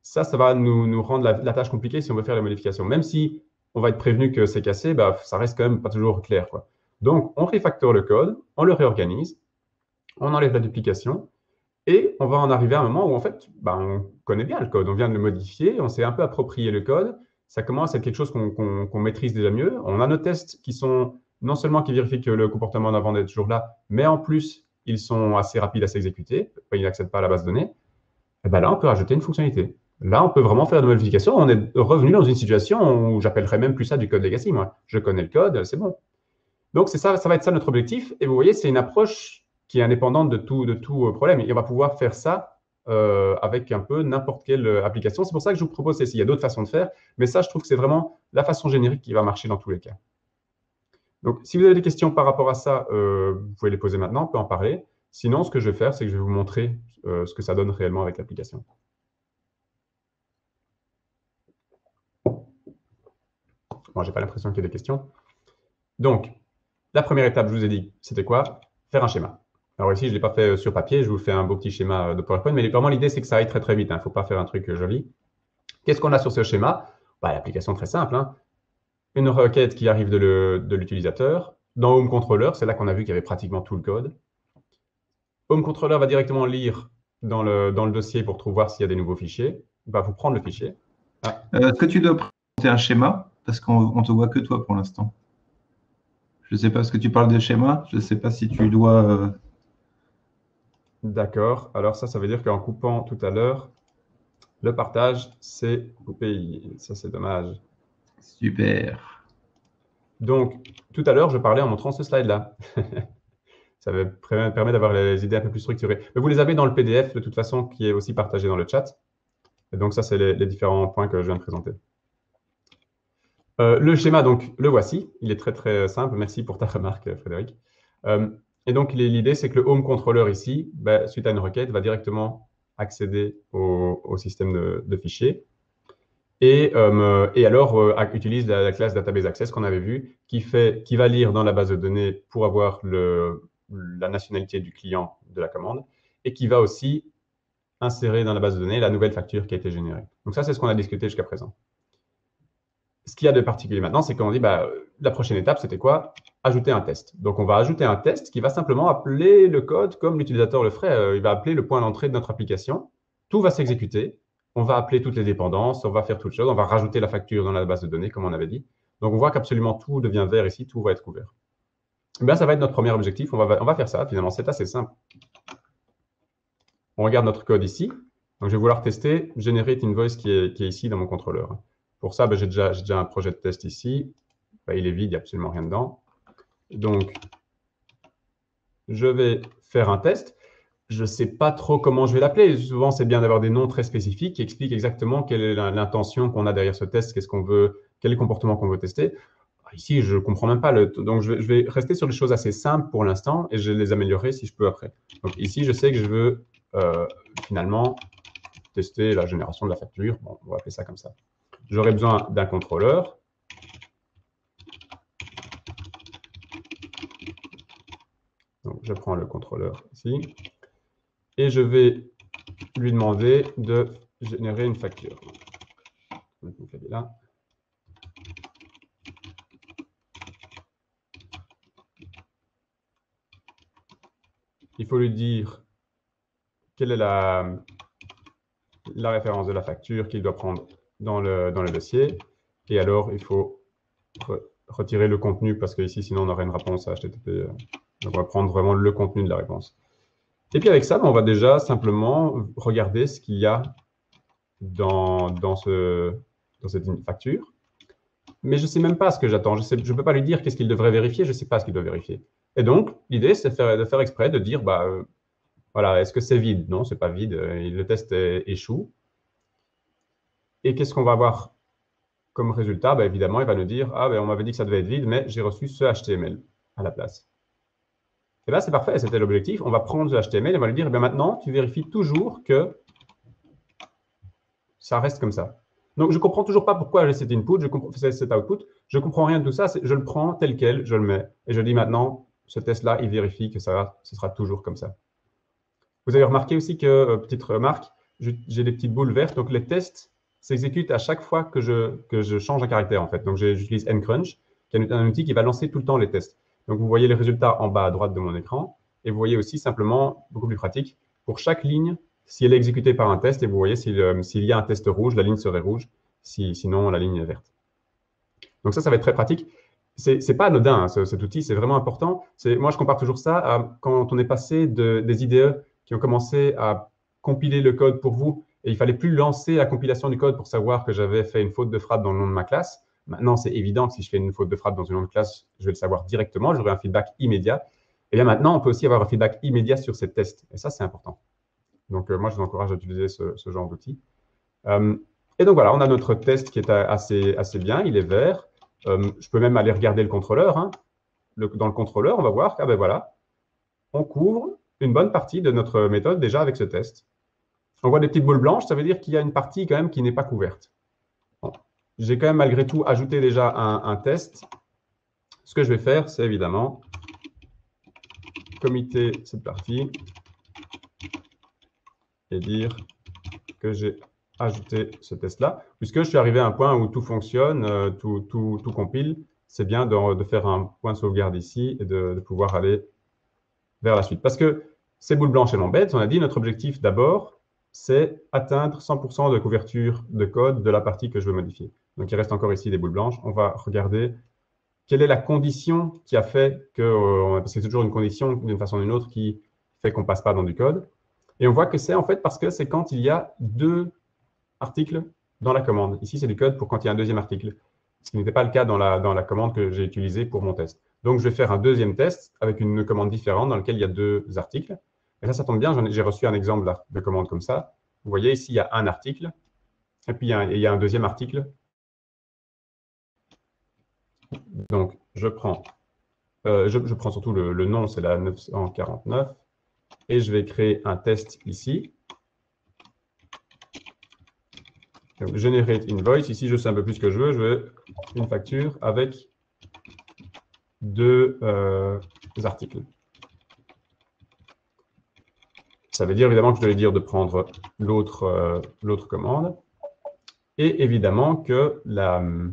[SPEAKER 3] Ça va nous rendre la tâche compliquée si on veut faire les modifications. Même si on va être prévenu que c'est cassé, ça reste quand même pas toujours clair, quoi. Donc, on refactore le code, on le réorganise, on enlève la duplication et on va en arriver à un moment où, en fait, on connaît bien le code. On vient de le modifier, on s'est un peu approprié le code. Ça commence à être quelque chose qu'on maîtrise déjà mieux. On a nos tests qui sont non seulement qui vérifient que le comportement d'avant est toujours là, mais en plus, ils sont assez rapides à s'exécuter. Ils n'accèdent pas à la base de données. Et là, on peut rajouter une fonctionnalité. Là, on peut vraiment faire de modifications. On est revenu dans une situation où j'appellerais même plus ça du code legacy. Moi, je connais le code, c'est bon. Donc, c'est ça, ça va être ça notre objectif. Et vous voyez, c'est une approche qui est indépendante de tout problème. Et on va pouvoir faire ça avec un peu n'importe quelle application. C'est pour ça que je vous propose celle-ci. Il y a d'autres façons de faire, mais ça, je trouve que c'est vraiment la façon générique qui va marcher dans tous les cas. Donc, si vous avez des questions par rapport à ça, vous pouvez les poser maintenant, on peut en parler. Sinon, ce que je vais faire, c'est que je vais vous montrer ce que ça donne réellement avec l'application. Bon, j'ai pas l'impression qu'il y ait des questions. Donc, la première étape, je vous ai dit, c'était quoi? Faire un schéma. Alors ici, je ne l'ai pas fait sur papier, je vous fais un beau petit schéma de PowerPoint, mais vraiment l'idée, c'est que ça aille très très vite. Il ne faut pas faire un truc joli. Qu'est-ce qu'on a sur ce schéma? L'application très simple. Une requête qui arrive de l'utilisateur. Dans Home Controller, c'est là qu'on a vu qu'il y avait pratiquement tout le code. Home Controller va directement lire dans le dossier pour voir s'il y a des nouveaux fichiers. Il va vous prendre le fichier.
[SPEAKER 1] Est-ce que tu dois présenter un schéma? Parce qu'on ne te voit que toi pour l'instant. Je ne sais pas, est-ce que tu parles de schéma? Je ne sais pas si tu dois…
[SPEAKER 3] D'accord. Alors ça veut dire qu'en coupant tout à l'heure, le partage, c'est coupé. Ça, c'est dommage.
[SPEAKER 1] Super.
[SPEAKER 3] Donc, tout à l'heure, je parlais en montrant ce slide-là. Ça permet d'avoir les idées un peu plus structurées. Mais vous les avez dans le PDF, de toute façon, qui est aussi partagé dans le chat. Et donc, ça, c'est les différents points que je viens de présenter. Le schéma, donc, le voici. Il est très, très simple. Merci pour ta remarque, Frédéric. Et donc, l'idée, c'est que le Home Controller ici, suite à une requête, va directement accéder au système de fichiers. Et alors, utilise la classe Database Access qu'on avait vu, qui va lire dans la base de données pour avoir la nationalité du client de la commande, et qui va aussi insérer dans la base de données la nouvelle facture qui a été générée. Donc ça, c'est ce qu'on a discuté jusqu'à présent. Ce qu'il y a de particulier maintenant, c'est qu'on dit, la prochaine étape, c'était quoi? Ajouter un test. Donc, on va ajouter un test qui va simplement appeler le code comme l'utilisateur le ferait. Il va appeler le point d'entrée de notre application. Tout va s'exécuter. On va appeler toutes les dépendances. On va faire toutes choses. On va rajouter la facture dans la base de données, comme on avait dit. Donc, on voit qu'absolument tout devient vert ici. Tout va être couvert. Ça va être notre premier objectif. On va faire ça. Finalement, c'est assez simple. On regarde notre code ici. Donc, je vais vouloir tester Generate Invoice qui est ici dans mon contrôleur. Pour ça, j'ai déjà un projet de test ici. Il est vide, il n'y a absolument rien dedans. Donc, je vais faire un test. Je ne sais pas trop comment je vais l'appeler. Souvent, c'est bien d'avoir des noms très spécifiques qui expliquent exactement quelle est l'intention qu'on a derrière ce test, qu'est-ce qu'on veut, quel est le comportement qu'on veut tester. Ici, je ne comprends même pas. Donc, je vais rester sur des choses assez simples pour l'instant et je vais les améliorer si je peux après. Donc, ici, je sais que je veux finalement tester la génération de la facture. Bon, on va appeler ça comme ça. j'aurai besoin d'un contrôleur. Donc, je prends le contrôleur ici. Et je vais lui demander de générer une facture. Donc, elle est là. Il faut lui dire quelle est la référence de la facture qu'il doit prendre dans le dossier. Et alors, il faut retirer le contenu parce qu'ici, sinon, on aurait une réponse à HTTP. Donc, on va prendre vraiment le contenu de la réponse. Et puis, avec ça, on va déjà simplement regarder ce qu'il y a dans cette facture. Mais je ne sais même pas ce que j'attends. Je ne peux pas lui dire qu'est-ce qu'il devrait vérifier. Je ne sais pas ce qu'il doit vérifier. Et donc, l'idée, c'est de faire exprès, de dire, voilà, est-ce que c'est vide? Non, ce n'est pas vide. Le test échoue. Et qu'est-ce qu'on va avoir comme résultat? Évidemment, il va nous dire, on m'avait dit que ça devait être vide, mais j'ai reçu ce HTML à la place. Et là, c'est parfait, c'était l'objectif. On va prendre ce HTML et on va lui dire, maintenant, tu vérifies toujours que ça reste comme ça. Donc, je ne comprends toujours pas pourquoi j'ai cet input, cet output. Je ne comprends rien de tout ça. Je le prends tel quel, je le mets. Et je dis maintenant, ce test-là, il vérifie que ce sera toujours comme ça. Vous avez remarqué aussi que, petite remarque, j'ai des petites boules vertes. Donc, les tests s'exécutent à chaque fois que je change un caractère, en fait. Donc, j'utilise ncrunch, qui est un outil qui va lancer tout le temps les tests. Donc, vous voyez les résultats en bas à droite de mon écran. Et vous voyez aussi simplement, beaucoup plus pratique, pour chaque ligne, si elle est exécutée par un test, et vous voyez s'il y a un test rouge, la ligne serait rouge, sinon la ligne est verte. Donc ça va être très pratique. C'est pas anodin, hein, cet outil, c'est vraiment important. Moi, je compare toujours ça à quand on est passé des IDE qui ont commencé à compiler le code pour vous, et il fallait plus lancer la compilation du code pour savoir que j'avais fait une faute de frappe dans le nom de ma classe. Maintenant, c'est évident que si je fais une faute de frappe dans une nom de classe, je vais le savoir directement, j'aurai un feedback immédiat. Et bien maintenant, on peut aussi avoir un feedback immédiat sur ces tests, et ça, c'est important. Donc, moi, je vous encourage à utiliser ce genre d'outil. Et donc, voilà, on a notre test qui est assez bien. Il est vert. Je peux même aller regarder le contrôleur. Hein. Dans le contrôleur, on va voir que, voilà, on couvre une bonne partie de notre méthode déjà avec ce test. On voit des petites boules blanches, ça veut dire qu'il y a une partie quand même qui n'est pas couverte. Bon. J'ai quand même malgré tout ajouté déjà un test. Ce que je vais faire, c'est évidemment committer cette partie et dire que j'ai ajouté ce test-là. Puisque je suis arrivé à un point où tout fonctionne, tout compile, c'est bien de faire un point de sauvegarde ici et de pouvoir aller vers la suite. Parce que ces boules blanches, elles m'embêtent. On a dit notre objectif d'abord, c'est atteindre 100% de couverture de code de la partie que je veux modifier. Donc, il reste encore ici des boules blanches. On va regarder quelle est la condition qui a fait que, parce que c'est toujours une condition d'une façon ou d'une autre qui fait qu'on ne passe pas dans du code. Et on voit que c'est en fait parce que c'est quand il y a 2 articles dans la commande. Ici, c'est du code pour quand il y a un deuxième article, ce qui n'était pas le cas dans la commande que j'ai utilisée pour mon test. Donc, je vais faire un deuxième test avec une commande différente dans laquelle il y a 2 articles. Et là, ça tombe bien, j'ai reçu un exemple de commande comme ça. Vous voyez, ici, il y a un article, et puis il y a un deuxième article. Donc, je prends surtout le nom, c'est la 949. Et je vais créer un test ici. Donc, generate invoice. Ici, je sais un peu plus ce que je veux. Je veux une facture avec 2 articles. Ça veut dire évidemment que je dois lui dire de prendre l'autre commande. Et évidemment que le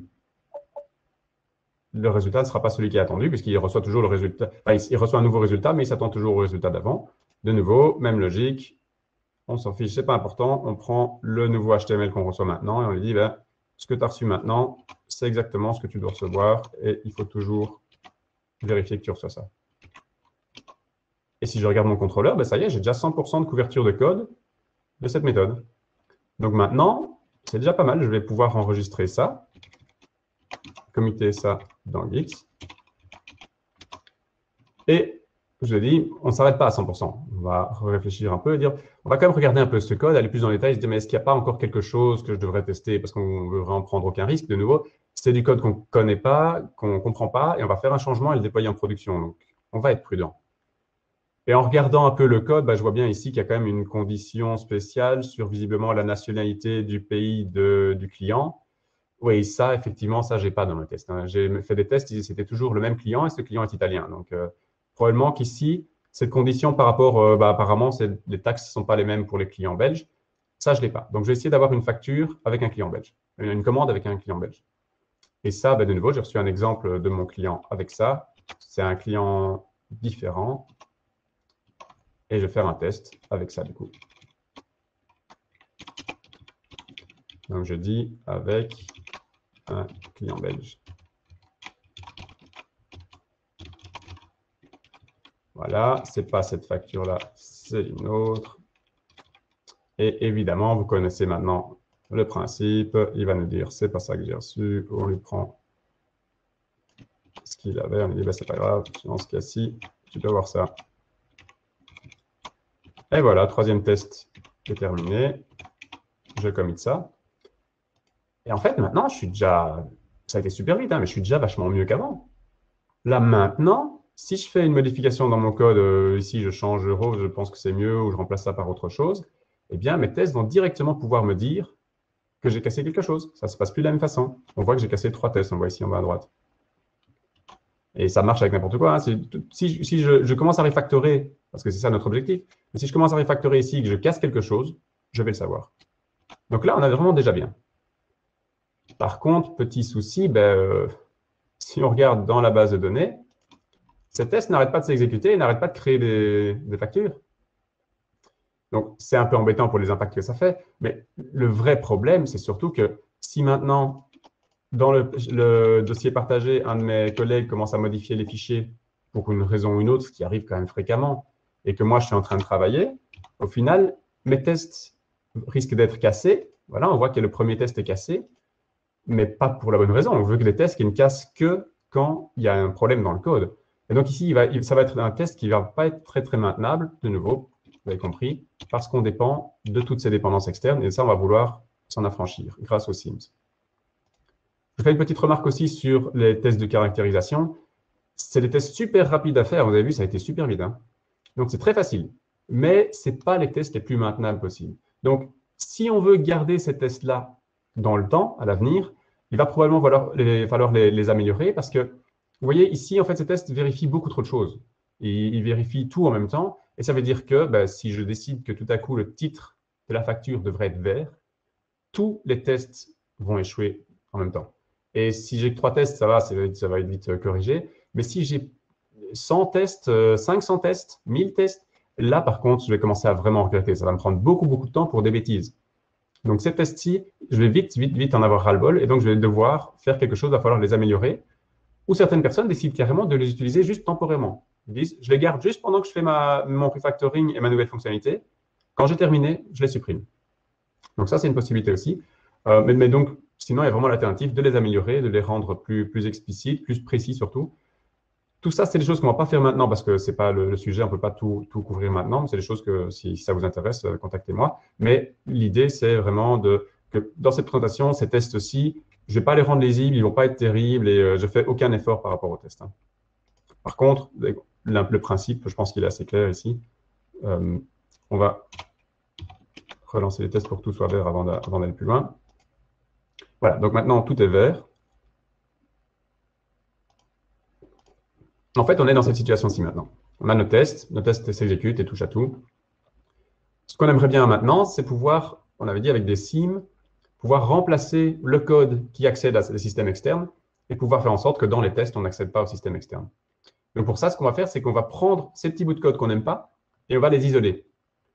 [SPEAKER 3] résultat ne sera pas celui qui est attendu, puisqu'il reçoit toujours le résultat. Enfin, il reçoit un nouveau résultat, mais il s'attend toujours au résultat d'avant. De nouveau, même logique, on s'en fiche, ce n'est pas important. On prend le nouveau HTML qu'on reçoit maintenant et on lui dit, ce que tu as reçu maintenant, c'est exactement ce que tu dois recevoir et il faut toujours vérifier que tu reçois ça. Et si je regarde mon contrôleur, ça y est, j'ai déjà 100% de couverture de code de cette méthode. Donc maintenant, c'est déjà pas mal. Je vais pouvoir enregistrer ça, committer ça dans Gix. Et je vous ai dit, on ne s'arrête pas à 100%. On va réfléchir un peu et dire, on va quand même regarder un peu ce code, aller plus dans les détails, se dire, mais est-ce qu'il n'y a pas encore quelque chose que je devrais tester parce qu'on ne veut vraiment prendre aucun risque. De nouveau, c'est du code qu'on ne connaît pas, qu'on ne comprend pas, et on va faire un changement et le déployer en production. Donc, on va être prudent. Et en regardant un peu le code, je vois bien ici qu'il y a quand même une condition spéciale sur visiblement la nationalité du pays du client. Oui, ça, effectivement, ça, j'ai pas dans le test, hein. J'ai fait des tests, c'était toujours le même client et ce client est italien. Donc, probablement qu'ici, cette condition par rapport, apparemment, les taxes ne sont pas les mêmes pour les clients belges. Ça, je ne l'ai pas. Donc, je vais essayer d'avoir une facture avec un client belge, une commande avec un client belge. Et ça, de nouveau, j'ai reçu un exemple de mon client avec ça. C'est un client différent. Et je vais faire un test avec ça, du coup. Donc, je dis avec un client belge. Voilà, ce n'est pas cette facture-là, c'est une autre. Et évidemment, vous connaissez maintenant le principe. Il va nous dire, c'est pas ça que j'ai reçu. On lui prend ce qu'il avait. On lui dit, ben, c'est pas grave, dans ce cas-ci, tu peux voir ça. Et voilà, troisième test est terminé. Je commit ça. Et en fait, maintenant, je suis déjà... Ça a été super vite, hein, mais je suis déjà vachement mieux qu'avant. Là, maintenant, si je fais une modification dans mon code, ici, je change euro, je pense que c'est mieux, ou je remplace ça par autre chose, eh bien, mes tests vont directement pouvoir me dire que j'ai cassé quelque chose. Ça ne se passe plus de la même façon. On voit que j'ai cassé 3 tests, on voit ici en bas à droite. Et ça marche avec n'importe quoi, hein. Si je commence à refactorer, parce que c'est ça notre objectif, mais si je commence à refactorer ici et que je casse quelque chose, je vais le savoir. Donc là, on a vraiment déjà bien. Par contre, petit souci, si on regarde dans la base de données, ces tests n'arrêtent pas de s'exécuter et n'arrêtent pas de créer des factures. Donc, c'est un peu embêtant pour les impacts que ça fait, mais le vrai problème, c'est surtout que si maintenant, dans le dossier partagé, un de mes collègues commence à modifier les fichiers pour une raison ou une autre, ce qui arrive quand même fréquemment, et que moi, je suis en train de travailler, au final, mes tests risquent d'être cassés. Voilà, on voit que le premier test est cassé, mais pas pour la bonne raison. On veut que les tests qui ne cassent que quand il y a un problème dans le code. Et donc ici, ça va être un test qui ne va pas être très, très maintenable, de nouveau, vous avez compris, parce qu'on dépend de toutes ces dépendances externes, et ça, on va vouloir s'en affranchir grâce aux SIEMs. Je fais une petite remarque aussi sur les tests de caractérisation. C'est des tests super rapides à faire. Vous avez vu, ça a été super vite, hein. Donc, c'est très facile, mais ce n'est pas les tests les plus maintenables possibles. Donc, si on veut garder ces tests-là dans le temps, à l'avenir, il va probablement falloir les améliorer parce que, vous voyez, ici, en fait, ces tests vérifient beaucoup trop de choses. Ils vérifient tout en même temps. Et ça veut dire que si je décide que tout à coup, le titre de la facture devrait être vert, tous les tests vont échouer en même temps. Et si j'ai que 3 tests, ça va être vite corrigé. Mais si j'ai 100 tests, 500 tests, 1000 tests, là, par contre, je vais commencer à vraiment regretter. Ça va me prendre beaucoup, beaucoup de temps pour des bêtises. Donc, ces tests-ci, je vais vite en avoir ras-le-bol. Et donc, je vais devoir faire quelque chose, il va falloir les améliorer. Ou certaines personnes décident carrément de les utiliser juste temporairement. Ils disent, je les garde juste pendant que je fais mon refactoring et ma nouvelle fonctionnalité. Quand j'ai terminé, je les supprime. Donc, ça, c'est une possibilité aussi. Mais donc, sinon, il y a vraiment l'alternative de les améliorer, de les rendre plus explicites, plus précis surtout. Tout ça, c'est des choses qu'on ne va pas faire maintenant parce que ce n'est pas le sujet, on ne peut pas tout couvrir maintenant. C'est des choses que, si ça vous intéresse, contactez-moi. Mais l'idée, c'est vraiment que dans cette présentation, ces tests-ci, je ne vais pas les rendre lisibles, ils ne vont pas être terribles et je ne fais aucun effort par rapport aux tests, hein. Par contre, le principe, je pense qu'il est assez clair ici. On va relancer les tests pour que tout soit vert avant d'aller plus loin. Voilà, donc maintenant, tout est vert. En fait, on est dans cette situation-ci maintenant. On a nos tests s'exécutent et touchent à tout. Ce qu'on aimerait bien maintenant, c'est pouvoir, on avait dit avec des SIEM, pouvoir remplacer le code qui accède à des systèmes externes et pouvoir faire en sorte que dans les tests, on n'accède pas au système externe. Donc pour ça, ce qu'on va faire, c'est qu'on va prendre ces petits bouts de code qu'on n'aime pas et on va les isoler.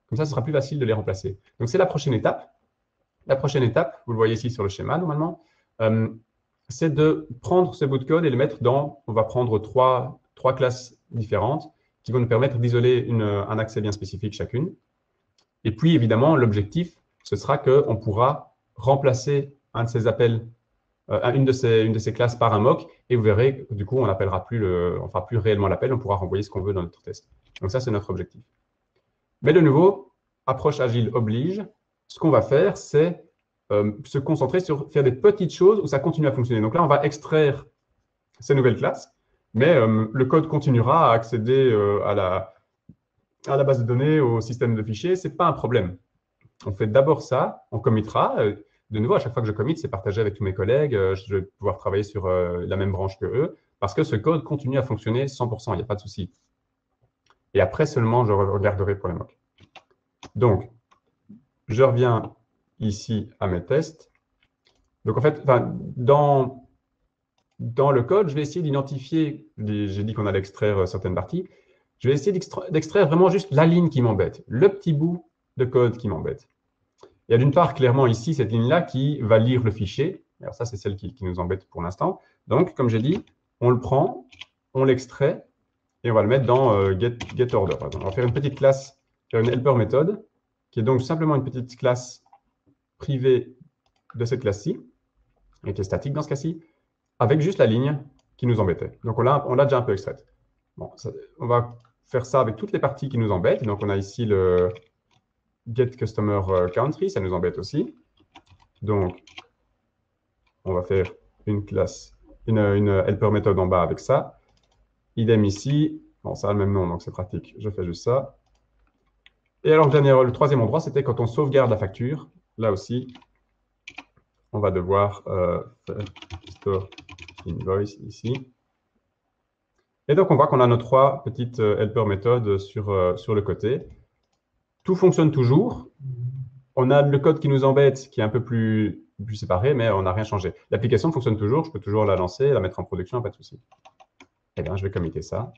[SPEAKER 3] Comme ça, ce sera plus facile de les remplacer. Donc c'est la prochaine étape. La prochaine étape, vous le voyez ici sur le schéma normalement, c'est de prendre ce bout de code et le mettre dans, on va prendre trois classes différentes qui vont nous permettre d'isoler un accès bien spécifique chacune. Et puis, évidemment, l'objectif, ce sera qu'on pourra remplacer un de ces appels, une de ces classes par un mock, et vous verrez, du coup, on ne fera plus réellement l'appel, on pourra renvoyer ce qu'on veut dans notre test. Donc ça, c'est notre objectif. Mais de nouveau, approche agile oblige. Ce qu'on va faire, c'est se concentrer sur faire des petites choses où ça continue à fonctionner. Donc là, on va extraire ces nouvelles classes, mais le code continuera à accéder à la base de données, au système de fichiers. Ce n'est pas un problème. On fait d'abord ça, on committera. de nouveau, à chaque fois que je commit, c'est partagé avec tous mes collègues. Je vais pouvoir travailler sur la même branche que eux parce que ce code continue à fonctionner 100%, il n'y a pas de souci. Et après seulement, je regarderai pour les mocks. Donc, je reviens ici à mes tests. Donc, en fait, dans le code, je vais essayer d'identifier, j'ai dit qu'on allait extraire certaines parties, je vais essayer d'extraire vraiment juste la ligne qui m'embête, le petit bout de code qui m'embête. Il y a d'une part, clairement ici, cette ligne-là qui va lire le fichier. Alors ça, c'est celle qui nous embête pour l'instant. Donc, comme j'ai dit, on le prend, on l'extrait, et on va le mettre dans getOrder. On va faire une petite classe, faire une helper méthode, qui est donc simplement une petite classe privée de cette classe-ci, et qui est statique dans ce cas-ci, avec juste la ligne qui nous embêtait. Donc, on l'a déjà un peu extraite. Bon, on va faire ça avec toutes les parties qui nous embêtent. Donc, on a ici le getCustomerCountry, ça nous embête aussi. Donc, on va faire une classe, une helper méthode en bas avec ça. Idem ici. Bon, ça a le même nom, donc c'est pratique. Je fais juste ça. Et alors, le troisième endroit, c'était quand on sauvegarde la facture. Là aussi, on va devoir faire store invoice ici. Et donc, on voit qu'on a nos trois petites helper méthodes sur le côté. Tout fonctionne toujours. On a le code qui nous embête, qui est un peu plus séparé, mais on n'a rien changé. L'application fonctionne toujours. Je peux toujours la lancer, la mettre en production, pas de souci. Eh bien, je vais committer ça.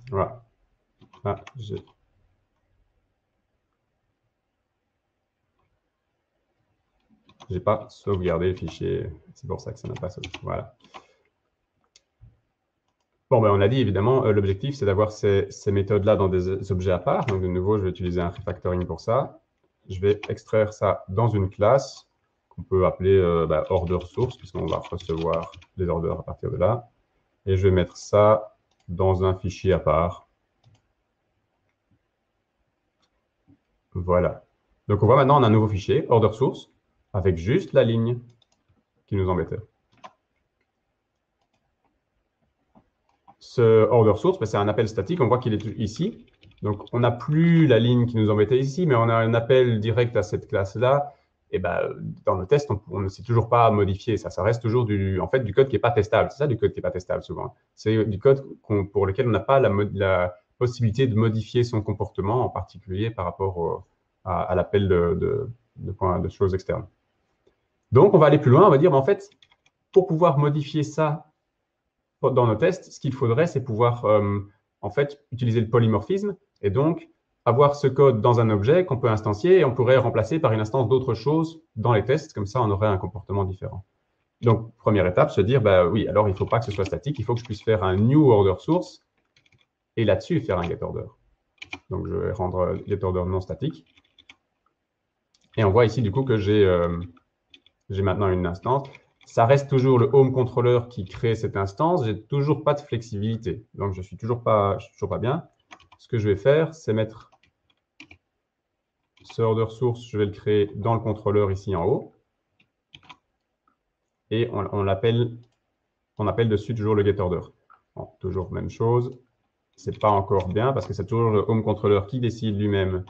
[SPEAKER 3] Voilà. Ah, j'ai pas sauvegardé le fichier. C'est pour ça que ça n'a pas sauvegardé. Voilà. Bon, ben, on a dit, évidemment, l'objectif, c'est d'avoir ces méthodes-là dans des objets à part. Donc, de nouveau, je vais utiliser un refactoring pour ça. Je vais extraire ça dans une classe qu'on peut appeler order source, puisqu'on va recevoir les orders à partir de là. Et je vais mettre ça dans un fichier à part. Voilà. Donc, on voit maintenant, on a un nouveau fichier, order source, avec juste la ligne qui nous embêtait. Ce order source, c'est un appel statique. On voit qu'il est ici. Donc, on n'a plus la ligne qui nous embêtait ici, mais on a un appel direct à cette classe-là. Et dans le test, on ne sait toujours pas modifier ça. Ça reste toujours du code qui n'est pas testable. C'est ça, du code qui n'est pas testable souvent. C'est du code pour lequel on n'a pas la possibilité de modifier son comportement, en particulier par rapport à l'appel de choses externes. Donc, on va aller plus loin. On va dire, en fait, pour pouvoir modifier ça dans nos tests, ce qu'il faudrait, c'est pouvoir utiliser le polymorphisme et donc avoir ce code dans un objet qu'on peut instancier et on pourrait remplacer par une instance d'autre chose dans les tests. Comme ça, on aurait un comportement différent. Donc, première étape, se dire, oui, alors il ne faut pas que ce soit statique. Il faut que je puisse faire un new order source et là-dessus faire un getOrder. Donc, je vais rendre getOrder non statique. Et on voit ici, du coup, que j'ai maintenant une instance. Ça reste toujours le home controller qui crée cette instance. J'ai toujours pas de flexibilité. Donc, je suis toujours pas bien. Ce que je vais faire, c'est mettre ce order source, je vais le créer dans le contrôleur ici en haut. Et on appelle dessus toujours le getOrder. Bon, toujours même chose. C'est pas encore bien parce que c'est toujours le home controller qui décide lui-même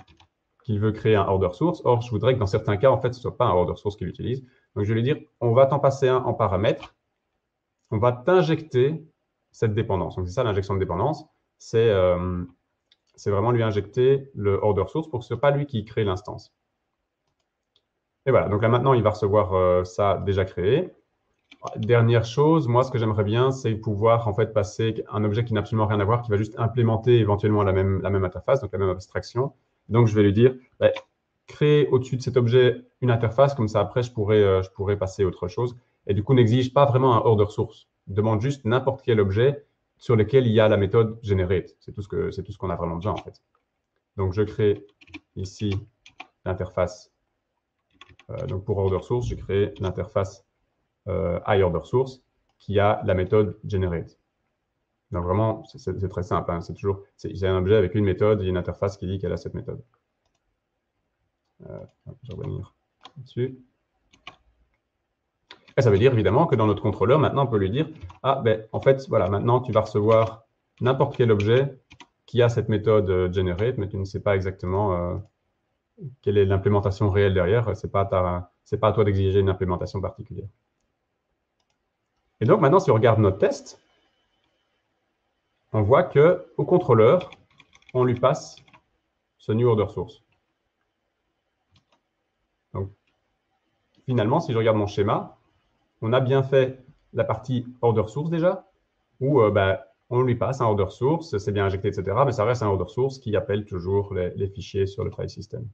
[SPEAKER 3] qu'il veut créer un order source. Or, je voudrais que dans certains cas, en fait, ce ne soit pas un order source qu'il utilise. Donc, je vais lui dire, on va t'en passer un en paramètre. On va t'injecter cette dépendance. Donc, c'est ça l'injection de dépendance. C'est vraiment lui injecter le order source pour que ce ne soit pas lui qui crée l'instance. Et voilà. Donc là, maintenant, il va recevoir ça déjà créé. Dernière chose, moi, ce que j'aimerais bien, c'est pouvoir en fait passer un objet qui n'a absolument rien à voir, qui va juste implémenter éventuellement la même interface, donc la même abstraction. Donc, je vais lui dire, créer au-dessus de cet objet une interface, comme ça, après, je pourrais passer autre chose. Et du coup, n'exige pas vraiment un order source. Demande juste n'importe quel objet sur lequel il y a la méthode generate. C'est tout ce qu'on a vraiment besoin, en fait. Donc, je crée ici l'interface. Donc, pour order source, j'ai créé l'interface iOrderSource qui a la méthode generate. Donc, vraiment, c'est très simple. Hein. C'est un objet avec une méthode et une interface qui dit qu'elle a cette méthode. Je vais revenir dessus. Et ça veut dire évidemment que dans notre contrôleur, maintenant, on peut lui dire, ah, ben, en fait, voilà, maintenant, tu vas recevoir n'importe quel objet qui a cette méthode generate, mais tu ne sais pas exactement quelle est l'implémentation réelle derrière. Ce n'est pas à toi d'exiger une implémentation particulière. Et donc, maintenant, si on regarde notre test, on voit qu'au contrôleur, on lui passe ce new order source. Donc, finalement, si je regarde mon schéma, on a bien fait la partie order source déjà, où on lui passe un order source, c'est bien injecté, etc. Mais ça reste un order source qui appelle toujours les fichiers sur le file system.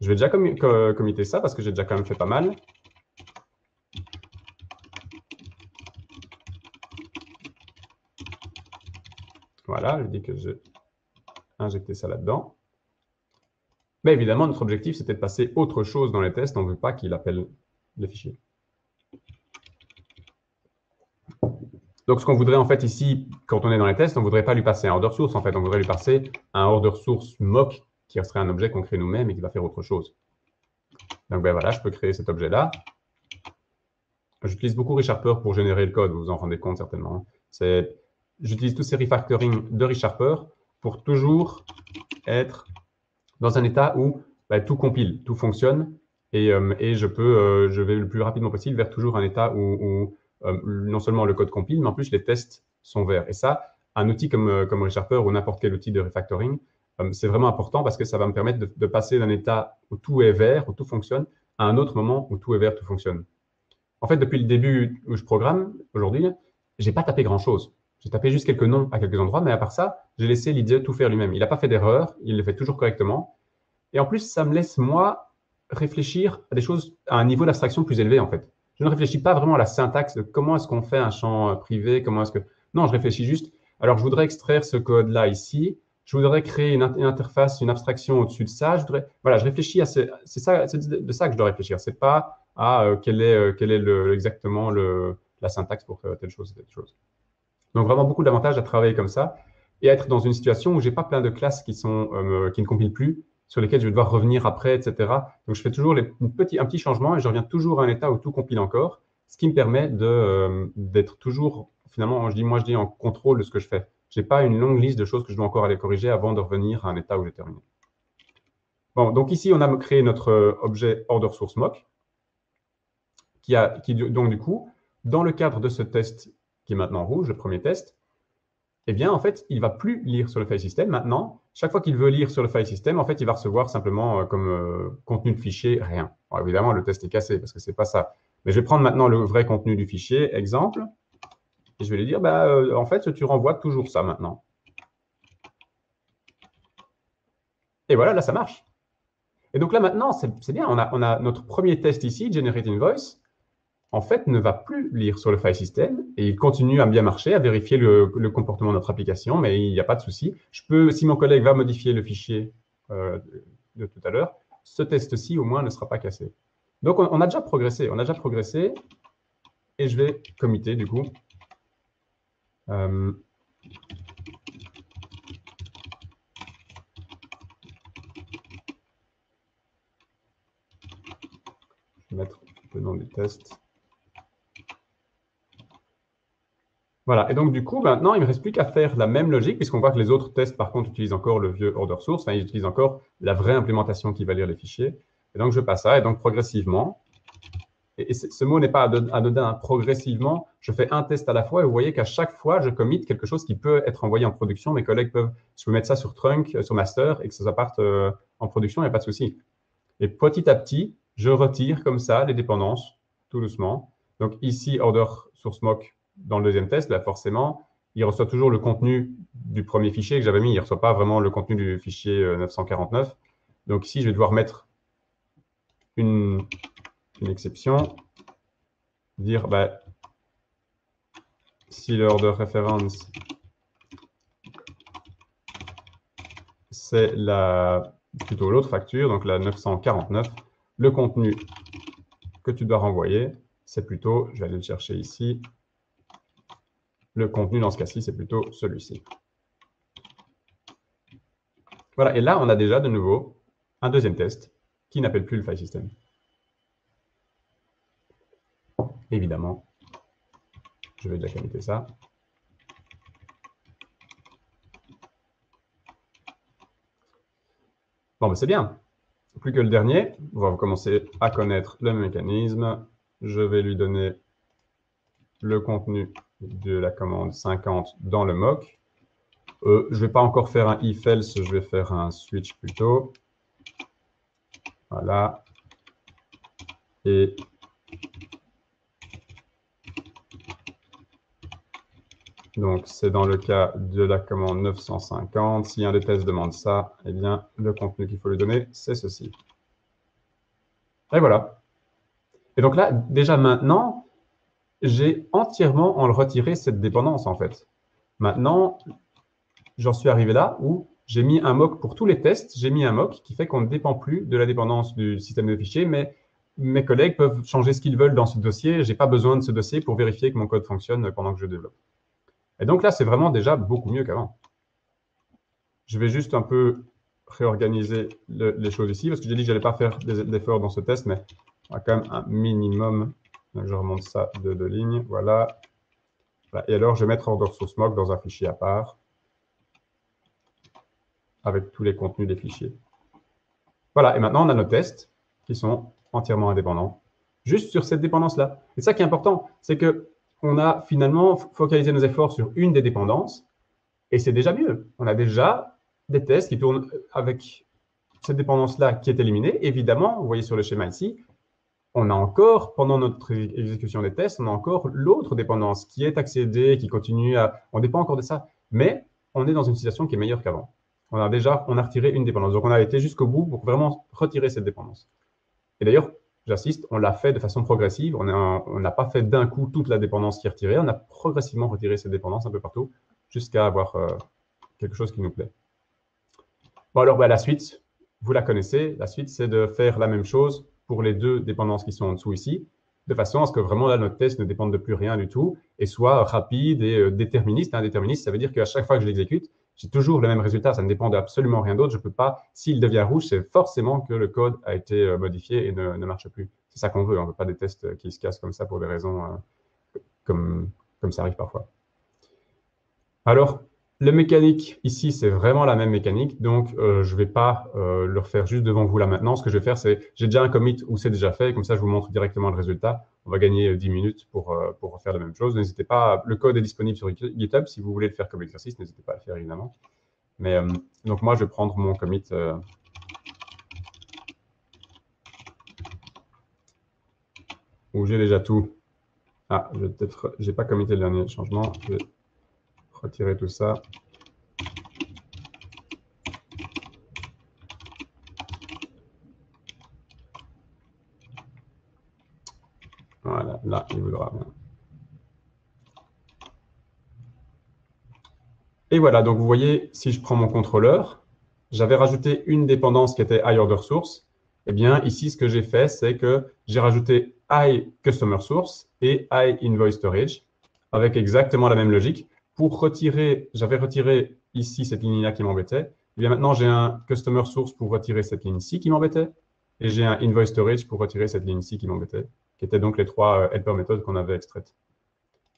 [SPEAKER 3] Je vais déjà committer ça parce que j'ai déjà quand même fait pas mal. Voilà, je dis que j'ai injecté ça là-dedans. Mais évidemment, notre objectif, c'était de passer autre chose dans les tests. On ne veut pas qu'il appelle les fichiers. Donc, ce qu'on voudrait en fait ici, quand on est dans les tests, on ne voudrait pas lui passer un order source. En fait, on voudrait lui passer un order source mock qui serait un objet qu'on crée nous-mêmes et qui va faire autre chose. Donc, ben voilà, je peux créer cet objet-là. J'utilise beaucoup ReSharper pour générer le code, vous vous en rendez compte certainement. J'utilise tous ces refactoring de ReSharper pour toujours être dans un état où tout compile, tout fonctionne, et je vais le plus rapidement possible vers toujours un état où non seulement le code compile, mais en plus les tests sont verts. Et ça, un outil comme ReSharper ou n'importe quel outil de refactoring, c'est vraiment important parce que ça va me permettre de passer d'un état où tout est vert, où tout fonctionne, à un autre moment où tout est vert, tout fonctionne. En fait, depuis le début où je programme, aujourd'hui, je n'ai pas tapé grand-chose. J'ai tapé juste quelques noms à quelques endroits, mais à part ça, j'ai laissé l'IDE tout faire lui-même. Il n'a pas fait d'erreur, il le fait toujours correctement. Et en plus, ça me laisse, moi, réfléchir à des choses à un niveau d'abstraction plus élevé, en fait. Je ne réfléchis pas vraiment à la syntaxe de comment est-ce qu'on fait un champ privé, comment est-ce que… Non, je réfléchis juste, alors je voudrais extraire ce code-là ici, je voudrais créer une interface, une abstraction au-dessus de ça, voilà, je réfléchis à… C'est de ça que je dois réfléchir, c'est pas à quelle est exactement la syntaxe pour faire telle chose et telle chose. Donc, vraiment beaucoup d'avantages à travailler comme ça et à être dans une situation où je n'ai pas plein de classes qui ne compilent plus, sur lesquelles je vais devoir revenir après, etc. Donc, je fais toujours un petit changement et je reviens toujours à un état où tout compile encore, ce qui me permet d'être toujours, finalement, moi je dis en contrôle de ce que je fais. Je n'ai pas une longue liste de choses que je dois encore aller corriger avant de revenir à un état où j'ai terminé. Bon, donc ici, on a créé notre objet order source mock, donc du coup, dans le cadre de ce test qui est maintenant rouge, le premier test, eh bien, en fait, il ne va plus lire sur le file system. Maintenant, chaque fois qu'il veut lire sur le file system, en fait, il va recevoir simplement comme contenu de fichier, rien. Bon, évidemment, le test est cassé parce que ce n'est pas ça. Mais je vais prendre maintenant le vrai contenu du fichier, exemple, et je vais lui dire, en fait, tu renvoies toujours ça maintenant. Et voilà, là, ça marche. Et donc là, maintenant, c'est bien. On a notre premier test ici, Generate Invoice, en fait, ne va plus lire sur le file system et il continue à bien marcher, à vérifier le comportement de notre application, mais il n'y a pas de souci. Si mon collègue va modifier le fichier de tout à l'heure, ce test-ci, au moins, ne sera pas cassé. Donc, on a déjà progressé. Et je vais committer, du coup. Je vais mettre le nom du test. Voilà, et donc du coup, maintenant, il ne me reste plus qu'à faire la même logique, puisqu'on voit que les autres tests, par contre, utilisent encore le vieux order source, enfin, ils utilisent encore la vraie implémentation qui va lire les fichiers. Et donc, je passe ça, et donc progressivement, et ce mot n'est pas anodin, hein, progressivement, je fais un test à la fois, et vous voyez qu'à chaque fois, je commit quelque chose qui peut être envoyé en production. Mes collègues peuvent mettre ça sur trunk, sur master, et que ça parte en production, il n'y a pas de souci. Et petit à petit, je retire comme ça les dépendances, tout doucement. Donc ici, order source mock, dans le deuxième test, là, forcément, il reçoit toujours le contenu du premier fichier que j'avais mis. Il ne reçoit pas vraiment le contenu du fichier 949. Donc ici, je vais devoir mettre une exception, dire si l'order reference, c'est plutôt l'autre facture, donc la 949, le contenu que tu dois renvoyer, c'est plutôt, je vais aller le chercher ici, le contenu dans ce cas-ci, c'est plutôt celui-ci. Voilà, et là, on a déjà de nouveau un deuxième test qui n'appelle plus le file system. Évidemment, je vais déjà commiter ça. Bon, ben c'est bien. Plus que le dernier, on va commencer à connaître le mécanisme. Je vais lui donner le contenu de la commande 50 dans le mock. Je ne vais pas encore faire un if-else, je vais faire un switch plutôt. Voilà. Et donc, c'est dans le cas de la commande 950. Si un des tests demande ça, eh bien, le contenu qu'il faut lui donner, c'est ceci. Et voilà. Et donc là, déjà maintenant, j'ai entièrement en retiré cette dépendance, en fait. Maintenant, j'en suis arrivé là où j'ai mis un mock pour tous les tests. J'ai mis un mock qui fait qu'on ne dépend plus de la dépendance du système de fichiers, mais mes collègues peuvent changer ce qu'ils veulent dans ce dossier. Je n'ai pas besoin de ce dossier pour vérifier que mon code fonctionne pendant que je développe. Et donc là, c'est vraiment déjà beaucoup mieux qu'avant. Je vais juste un peu réorganiser les choses ici, parce que j'ai dit que je n'allais pas faire d'efforts dans ce test, mais on a quand même un minimum. Donc je remonte ça de 2 lignes. Voilà. Et alors, je vais mettre order source mock dans un fichier à part, avec tous les contenus des fichiers. Voilà, et maintenant, on a nos tests qui sont entièrement indépendants, juste sur cette dépendance-là. Et ça qui est important, c'est qu'on a finalement focalisé nos efforts sur une des dépendances, et c'est déjà mieux. On a déjà des tests qui tournent avec cette dépendance-là qui est éliminée. Évidemment, vous voyez sur le schéma ici, on a encore, pendant notre exécution des tests, on a encore l'autre dépendance qui est accédée, qui continue à... On dépend encore de ça, mais on est dans une situation qui est meilleure qu'avant. On a retiré une dépendance. Donc, on a été jusqu'au bout pour vraiment retirer cette dépendance. Et d'ailleurs, j'insiste, on l'a fait de façon progressive. On n'a pas fait d'un coup toute la dépendance qui est retirée. On a progressivement retiré cette dépendance un peu partout jusqu'à avoir quelque chose qui nous plaît. Bon, alors, la suite, vous la connaissez. La suite, c'est de faire la même chose pour les deux dépendances qui sont en dessous ici, de façon à ce que vraiment là, notre test ne dépende de plus rien du tout et soit rapide et déterministe. Déterministe, ça veut dire qu'à chaque fois que je l'exécute, j'ai toujours le même résultat, ça ne dépend d'absolument rien d'autre. Je ne peux pas, s'il devient rouge, c'est forcément que le code a été modifié et ne marche plus. C'est ça qu'on veut, on ne veut pas des tests qui se cassent comme ça pour des raisons comme ça arrive parfois. Alors, le mécanique, ici, c'est vraiment la même mécanique, donc je ne vais pas le refaire juste devant vous là maintenant. Ce que je vais faire, c'est, j'ai déjà un commit où c'est déjà fait, comme ça je vous montre directement le résultat. On va gagner 10 minutes pour refaire la même chose. N'hésitez pas, le code est disponible sur GitHub. Si vous voulez le faire comme exercice, n'hésitez pas à le faire évidemment. Mais donc moi, je vais prendre mon commit où j'ai déjà tout. Ah, j'ai pas commité le dernier changement. Je vais retirer tout ça. Voilà, là, il voudra bien. Et voilà, donc vous voyez, si je prends mon contrôleur, j'avais rajouté une dépendance qui était iOrderSource. Eh bien, ici, ce que j'ai fait, c'est que j'ai rajouté iCustomerSource et iInvoiceStorage avec exactement la même logique. Pour retirer, j'avais retiré ici cette ligne-là qui m'embêtait. Eh bien, maintenant, j'ai un CustomerSource pour retirer cette ligne-ci qui m'embêtait. Et j'ai un InvoiceStorage pour retirer cette ligne-ci qui m'embêtait, qui étaient donc les 3 helper méthodes qu'on avait extraites.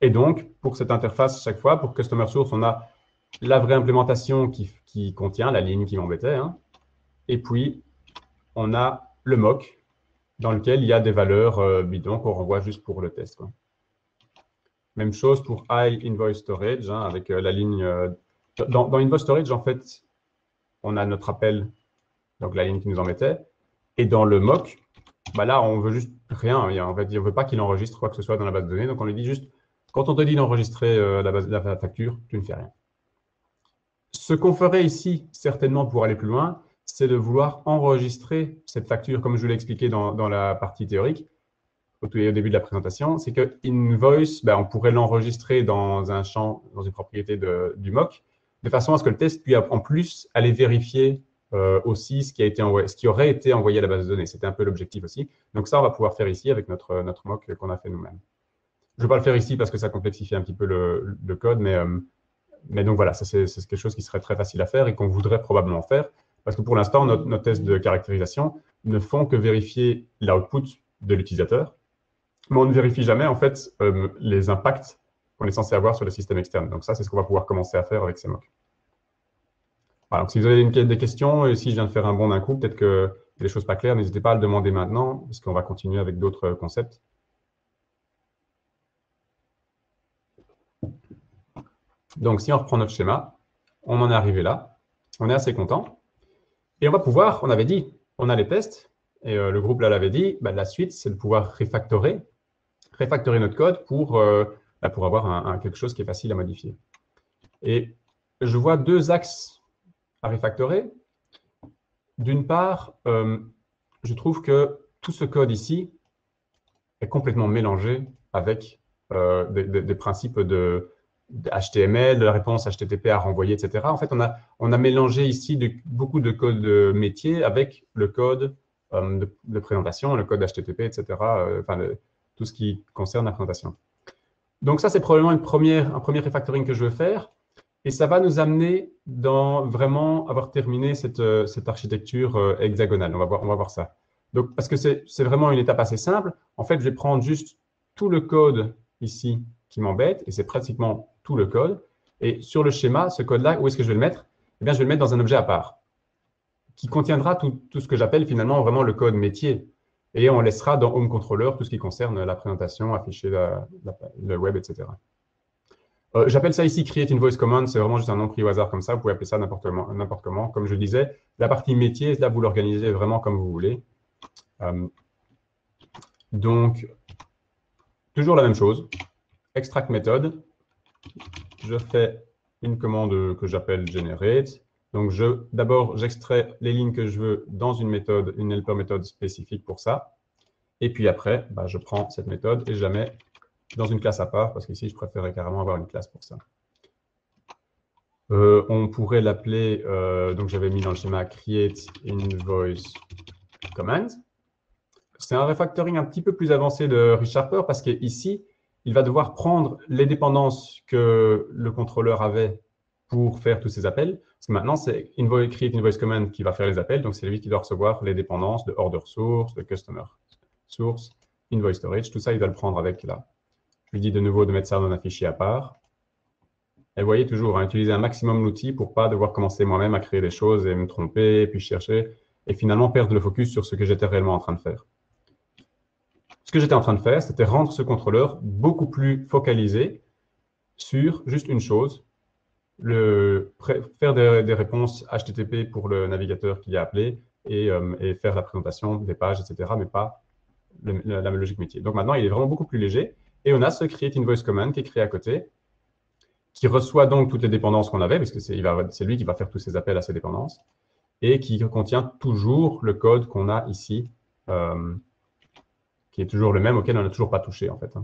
[SPEAKER 3] Et donc, pour cette interface, chaque fois, pour CustomerSource, on a la vraie implémentation qui contient la ligne qui m'embêtait. Et puis, on a le mock dans lequel il y a des valeurs bidons qu'on renvoie juste pour le test. Même chose pour iInvoiceStorage avec la ligne. Dans InvoiceStorage, en fait, on a notre appel, donc la ligne qui nous embêtait. Et dans le mock, là, on veut juste rien. En fait, on ne veut pas qu'il enregistre quoi que ce soit dans la base de données. Donc, on lui dit juste, quand on te dit d'enregistrer la facture, tu ne fais rien. Ce qu'on ferait ici, certainement pour aller plus loin, c'est de vouloir enregistrer cette facture, comme je vous l'ai expliqué dans la partie théorique, au début de la présentation, c'est que invoice, on pourrait l'enregistrer dans un champ, dans une propriété du mock, de façon à ce que le test puisse en plus aller vérifier aussi ce qui aurait été envoyé à la base de données. C'était un peu l'objectif aussi. Donc ça, on va pouvoir faire ici avec notre mock qu'on a fait nous-mêmes. Je ne vais pas le faire ici parce que ça complexifie un petit peu le code, mais donc voilà, ça c'est quelque chose qui serait très facile à faire et qu'on voudrait probablement faire, parce que pour l'instant, nos tests de caractérisation ne font que vérifier l'output de l'utilisateur. mais on ne vérifie jamais en fait les impacts qu'on est censé avoir sur le système externe. Donc ça, c'est ce qu'on va pouvoir commencer à faire avec ces mocks. Voilà, donc si vous avez des questions, et si je viens de faire un bond d'un coup, peut-être que y a des choses pas claires, n'hésitez pas à le demander maintenant, parce qu'on va continuer avec d'autres concepts. Donc si on reprend notre schéma, on en est arrivé là, on est assez content, et on va pouvoir, on avait dit, on a les tests, et le groupe là l'avait dit, bah, la suite, c'est de pouvoir refactorer notre code pour avoir quelque chose qui est facile à modifier. Et je vois deux axes à refactorer. D'une part, je trouve que tout ce code ici est complètement mélangé avec des principes de HTML, de la réponse HTTP à renvoyer, etc. En fait, on a mélangé ici beaucoup de code métier avec le code de présentation, le code HTTP, etc. Tout ce qui concerne la présentation. Donc ça, c'est probablement un premier refactoring que je veux faire. Et ça va nous amener dans vraiment avoir terminé cette architecture hexagonale. On va voir ça. Donc, parce que c'est vraiment une étape assez simple. En fait, je vais prendre juste tout le code ici qui m'embête, et c'est pratiquement tout le code. Et sur le schéma, ce code-là, où est-ce que je vais le mettre? Eh bien, je vais le mettre dans un objet à part, qui contiendra tout ce que j'appelle finalement vraiment le code métier. Et on laissera dans Home Controller tout ce qui concerne la présentation, afficher le web, etc. J'appelle ça ici Create Invoice Command, c'est vraiment juste un nom pris au hasard comme ça, vous pouvez appeler ça n'importe comment. Comme je le disais, la partie métier, là, vous l'organisez vraiment comme vous voulez. Donc, toujours la même chose, extract méthode, je fais une commande que j'appelle generate. Donc, d'abord, j'extrais les lignes que je veux dans une méthode, une helper méthode spécifique pour ça. Et puis après, bah, je prends cette méthode et je la mets dans une classe à part, parce qu'ici, je préférais carrément avoir une classe pour ça. On pourrait l'appeler, donc j'avais mis dans le schéma Create Invoice Command. C'est un refactoring un petit peu plus avancé de ReSharper parce qu'ici, il va devoir prendre les dépendances que le contrôleur avait pour faire tous ces appels. Parce que maintenant, c'est Create Invoice Command qui va faire les appels, donc c'est lui qui doit recevoir les dépendances de Order Source, de Customer Source, Invoice Storage, tout ça, il va le prendre avec là. Je lui dis de nouveau de mettre ça dans un fichier à part. Et vous voyez toujours, utiliser un maximum l'outil pour ne pas devoir commencer moi-même à créer des choses et me tromper, et puis chercher, et finalement perdre le focus sur ce que j'étais réellement en train de faire. Ce que j'étais en train de faire, c'était rendre ce contrôleur beaucoup plus focalisé sur juste une chose, faire des réponses HTTP pour le navigateur qui a appelé et faire la présentation des pages, etc., mais pas la logique métier. Donc maintenant, il est vraiment beaucoup plus léger. Et on a ce Create Invoice Command qui est créé à côté, qui reçoit donc toutes les dépendances qu'on avait, parce que c'est lui qui va faire tous ces appels à ces dépendances, et qui contient toujours le code qu'on a ici, qui est toujours le même, auquel on n'a toujours pas touché, en fait.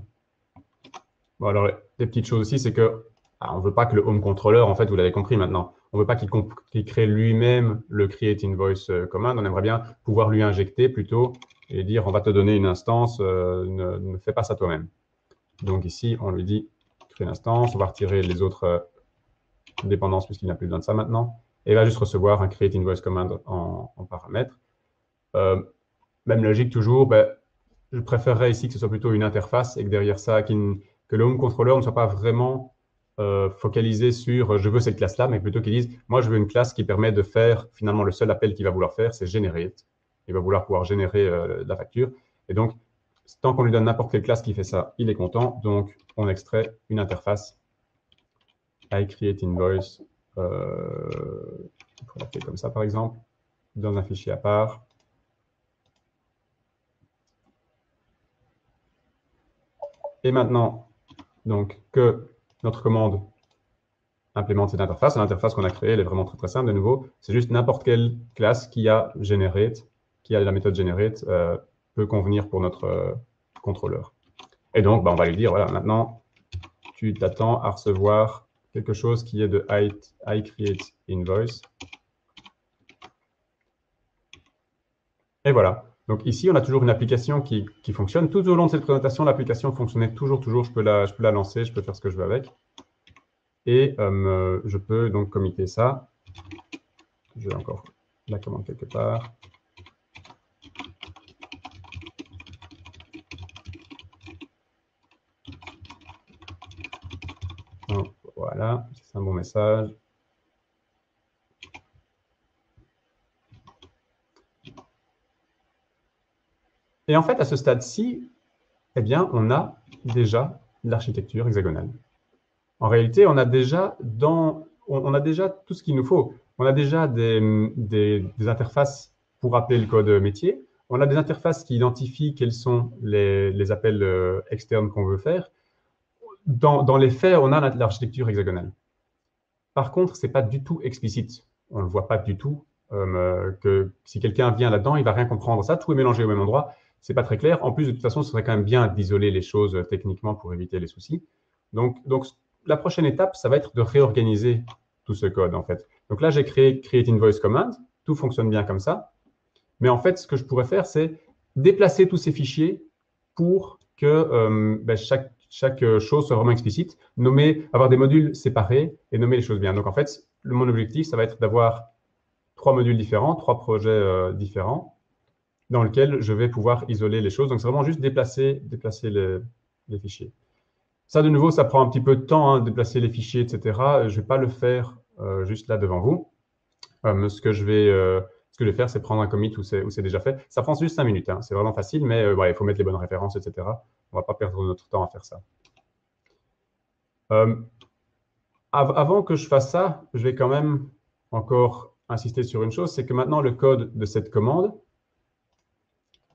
[SPEAKER 3] Bon, alors, des petites choses aussi, c'est que on ne veut pas que le Home Controller, en fait, vous l'avez compris maintenant, on ne veut pas qu'il crée lui-même le Create Invoice Command, on aimerait bien pouvoir lui injecter plutôt et dire, on va te donner une instance, ne fais pas ça toi-même. Donc ici, on lui dit, crée une instance, on va retirer les autres dépendances puisqu'il n'a plus besoin de ça maintenant, et il va juste recevoir un Create Invoice Command en paramètre. Même logique toujours, je préférerais ici que ce soit plutôt une interface et que derrière ça, que le Home Controller ne soit pas vraiment focalisé sur je veux cette classe-là, mais plutôt qu'il dise moi je veux une classe qui permet de faire finalement le seul appel qu'il va vouloir faire, c'est generate. Il va vouloir pouvoir générer la facture. Et donc, tant qu'on lui donne n'importe quelle classe qui fait ça, il est content. Donc, on extrait une interface I create invoice, on pourrait l'appeler comme ça par exemple, dans un fichier à part. Et maintenant, donc, que notre commande implémente cette interface. L'interface qu'on a créée, elle est vraiment très, très simple. De nouveau, c'est juste n'importe quelle classe qui a generate, qui a la méthode generate, peut convenir pour notre contrôleur. Et donc, on va lui dire, voilà, maintenant, tu t'attends à recevoir quelque chose qui est de I create invoice. Et voilà. Donc ici, on a toujours une application qui fonctionne. Tout au long de cette présentation, l'application fonctionnait toujours. Je peux la lancer, je peux faire ce que je veux avec. Et je peux donc committer ça. Je vais encore la commande quelque part. message. Et en fait, à ce stade-ci, eh bien, on a déjà l'architecture hexagonale. En réalité, on a déjà tout ce qu'il nous faut. On a déjà des interfaces pour appeler le code métier. On a des interfaces qui identifient quels sont les appels externes qu'on veut faire. Dans les faits, on a l'architecture hexagonale. Par contre, ce n'est pas du tout explicite. On ne le voit pas du tout. Que si quelqu'un vient là-dedans, il ne va rien comprendre. Ça, tout est mélangé au même endroit. Ce n'est pas très clair. En plus, de toute façon, ce serait quand même bien d'isoler les choses techniquement pour éviter les soucis. Donc, la prochaine étape, ça va être de réorganiser tout ce code, en fait. Donc là, j'ai créé Create Invoice Command. Tout fonctionne bien comme ça. Mais en fait, ce que je pourrais faire, c'est déplacer tous ces fichiers pour que chaque chose soit vraiment explicite, avoir des modules séparés et nommer les choses bien. Donc, en fait, mon objectif, ça va être d'avoir 3 modules différents, 3 projets différents, dans lesquels je vais pouvoir isoler les choses. Donc, c'est vraiment juste déplacer les fichiers. Ça, de nouveau, ça prend un petit peu de temps, de déplacer les fichiers, etc. Je ne vais pas le faire juste là devant vous. Ce que je vais faire, c'est prendre un commit où c'est déjà fait. Ça prend juste 5 minutes. C'est vraiment facile, mais il faut mettre les bonnes références, etc. On ne va pas perdre notre temps à faire ça. Avant que je fasse ça, je vais quand même encore insister sur une chose, c'est que maintenant, le code de cette commande,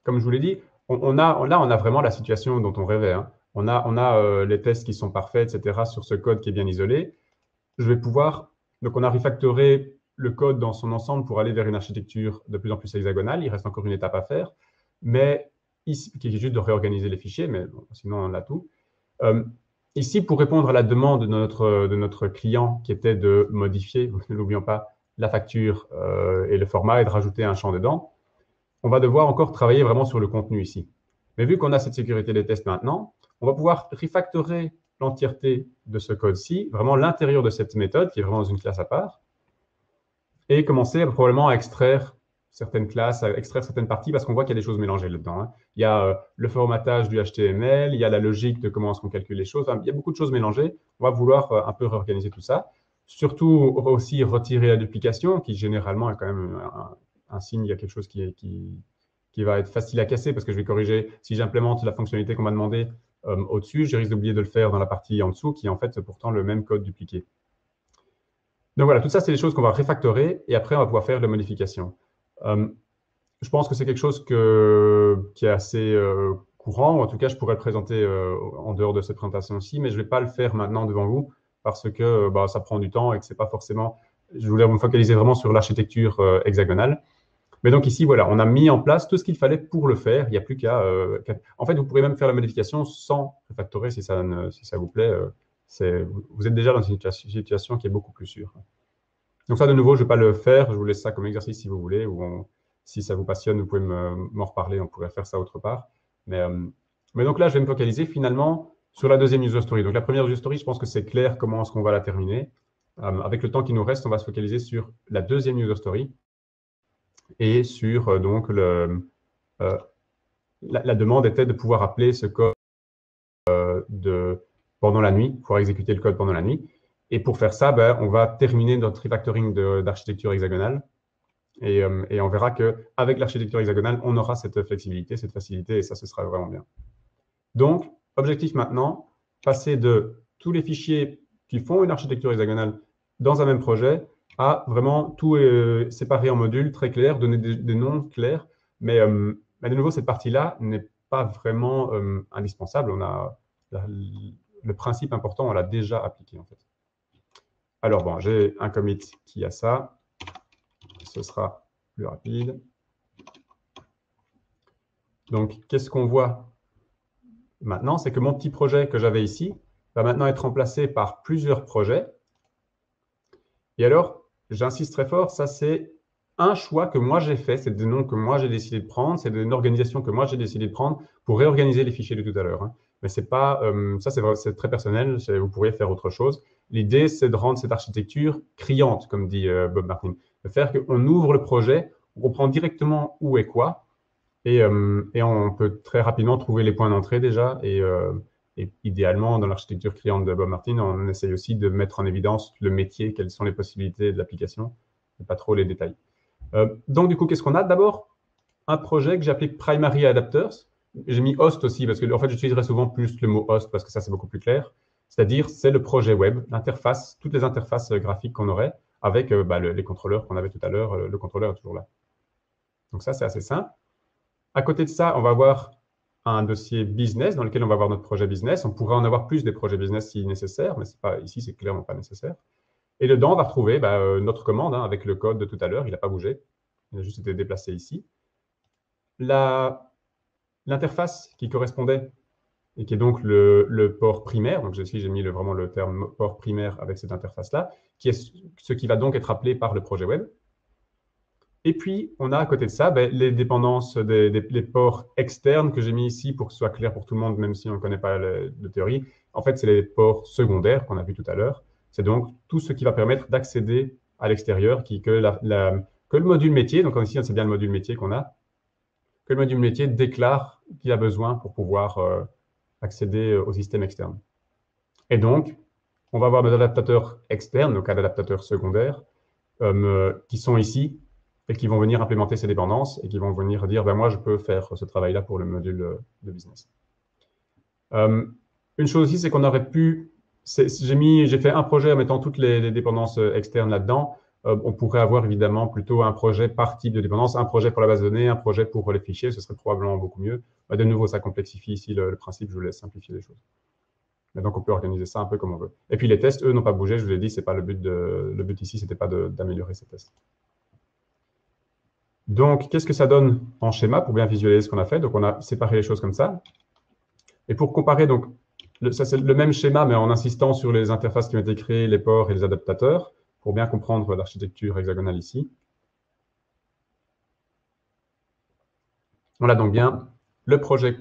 [SPEAKER 3] comme je vous l'ai dit, on a vraiment la situation dont on rêvait. On a les tests qui sont parfaits, etc., sur ce code qui est bien isolé. Donc, on a refactoré le code dans son ensemble pour aller vers une architecture de plus en plus hexagonale. Il reste encore une étape à faire, mais ici, qui est juste de réorganiser les fichiers, mais bon, sinon, on a tout. Ici, pour répondre à la demande de notre client, qui était de modifier, ne l'oublions pas, la facture et le format et de rajouter un champ dedans, on va devoir encore travailler vraiment sur le contenu ici. Mais vu qu'on a cette sécurité des tests maintenant, on va pouvoir refactorer l'entièreté de ce code-ci, vraiment l'intérieur de cette méthode, qui est vraiment dans une classe à part, et commencer probablement à extraire certaines classes, à extraire certaines parties, parce qu'on voit qu'il y a des choses mélangées là-dedans. Il y a le formatage du HTML, il y a la logique de comment est-ce qu'on calcule les choses. Il y a beaucoup de choses mélangées. On va vouloir un peu réorganiser tout ça. Surtout aussi retirer la duplication, qui généralement est quand même un signe, il y a quelque chose qui va être facile à casser, parce que je vais corriger, si j'implémente la fonctionnalité qu'on m'a demandé au-dessus, je risque d'oublier de le faire dans la partie en dessous, qui est en fait pourtant le même code dupliqué. Donc voilà, tout ça, c'est des choses qu'on va refactorer, et après, on va pouvoir faire les modifications. Je pense que c'est quelque chose qui est assez courant, ou en tout cas, je pourrais le présenter en dehors de cette présentation-ci, mais je ne vais pas le faire maintenant devant vous, parce que ça prend du temps et que c'est pas forcément… Je voulais me focaliser vraiment sur l'architecture hexagonale. Mais donc ici, voilà, on a mis en place tout ce qu'il fallait pour le faire. Il n'y a plus qu'à… En fait, vous pourrez même faire la modification sans refactorer si ça vous plaît. Vous êtes déjà dans une situation qui est beaucoup plus sûre. Donc ça, de nouveau, je ne vais pas le faire. Je vous laisse ça comme exercice si vous voulez. Ou si ça vous passionne, vous pouvez m'en reparler. On pourrait faire ça autre part. Mais donc là, je vais me focaliser finalement sur la deuxième user story. Donc la première user story, je pense que c'est clair comment est-ce qu'on va la terminer. Avec le temps qui nous reste, on va se focaliser sur la deuxième user story et sur donc la demande était de pouvoir appeler ce code pendant la nuit, pouvoir exécuter le code pendant la nuit. Et pour faire ça, on va terminer notre refactoring d'architecture hexagonale. Et on verra qu'avec l'architecture hexagonale, on aura cette flexibilité, cette facilité, et ça, ce sera vraiment bien. Donc, objectif maintenant, passer de tous les fichiers qui font une architecture hexagonale dans un même projet à vraiment tout séparer en modules très clairs, donner des noms clairs. Mais de nouveau, cette partie-là n'est pas vraiment indispensable. On a le principe important, on l'a déjà appliqué en fait. Alors bon, j'ai un commit qui a ça. Ce sera plus rapide. Donc, qu'est-ce qu'on voit maintenant? C'est que mon petit projet que j'avais ici va maintenant être remplacé par plusieurs projets. Et alors, j'insiste très fort, ça c'est un choix que moi j'ai fait, c'est des noms que moi j'ai décidé de prendre, c'est une organisation que moi j'ai décidé de prendre pour réorganiser les fichiers de tout à l'heure. Mais c'est pas, ça c'est très personnel, vous pourriez faire autre chose. L'idée c'est de rendre cette architecture criante, comme dit Bob Martin, de faire qu'on ouvre le projet, on comprend directement où est quoi, et on peut très rapidement trouver les points d'entrée déjà, et Et idéalement, dans l'architecture client de Bob Martin, on essaye aussi de mettre en évidence le métier, quelles sont les possibilités de l'application, et pas trop les détails. Donc, du coup, qu'est-ce qu'on a? D'abord, un projet que j'applique Primary Adapters. J'ai mis host aussi, parce que en fait, j'utiliserai souvent plus le mot host, parce que ça, c'est beaucoup plus clair. C'est-à-dire, c'est le projet web, l'interface, toutes les interfaces graphiques qu'on aurait avec les contrôleurs qu'on avait tout à l'heure. Le contrôleur est toujours là. Donc ça, c'est assez simple. À côté de ça, on va avoir un dossier business dans lequel on va avoir notre projet business. On pourrait en avoir plus des projets business si nécessaire, mais ici, c'est clairement pas nécessaire. Et dedans, on va retrouver notre commande avec le code de tout à l'heure. Il n'a pas bougé. Il a juste été déplacé ici. L'interface qui correspondait et qui est donc le port primaire, donc ici j'ai mis vraiment le terme port primaire avec cette interface-là, qui est ce qui va donc être appelé par le projet web. Et puis, on a à côté de ça les dépendances des ports externes que j'ai mis ici pour que ce soit clair pour tout le monde, même si on ne connaît pas de théorie. En fait, c'est les ports secondaires qu'on a vu tout à l'heure. C'est donc tout ce qui va permettre d'accéder à l'extérieur, que le module métier, donc ici c'est bien le module métier qu'on a, que le module métier déclare qu'il a besoin pour pouvoir accéder au système externe. Et donc, on va avoir nos adaptateurs externes, nos cas d'adaptateurs secondaires, qui sont ici et qui vont venir implémenter ces dépendances et qui vont venir dire, moi, je peux faire ce travail-là pour le module de business. Une chose aussi, c'est qu'on aurait pu... J'ai fait un projet en mettant toutes les dépendances externes là-dedans. On pourrait avoir évidemment plutôt un projet par type de dépendance, un projet pour la base de données, un projet pour les fichiers, ce serait probablement beaucoup mieux. De nouveau, ça complexifie ici le principe, je voulais simplifier les choses. Mais donc, on peut organiser ça un peu comme on veut. Et puis, les tests, eux, n'ont pas bougé, je vous l'ai dit, c'est pas le but ici, c'était pas d'améliorer ces tests. Donc, qu'est-ce que ça donne en schéma pour bien visualiser ce qu'on a fait? Donc, on a séparé les choses comme ça. Et pour comparer, donc, ça c'est le même schéma, mais en insistant sur les interfaces qui ont été créées, les ports et les adaptateurs, pour bien comprendre l'architecture hexagonale ici. On a donc bien le projet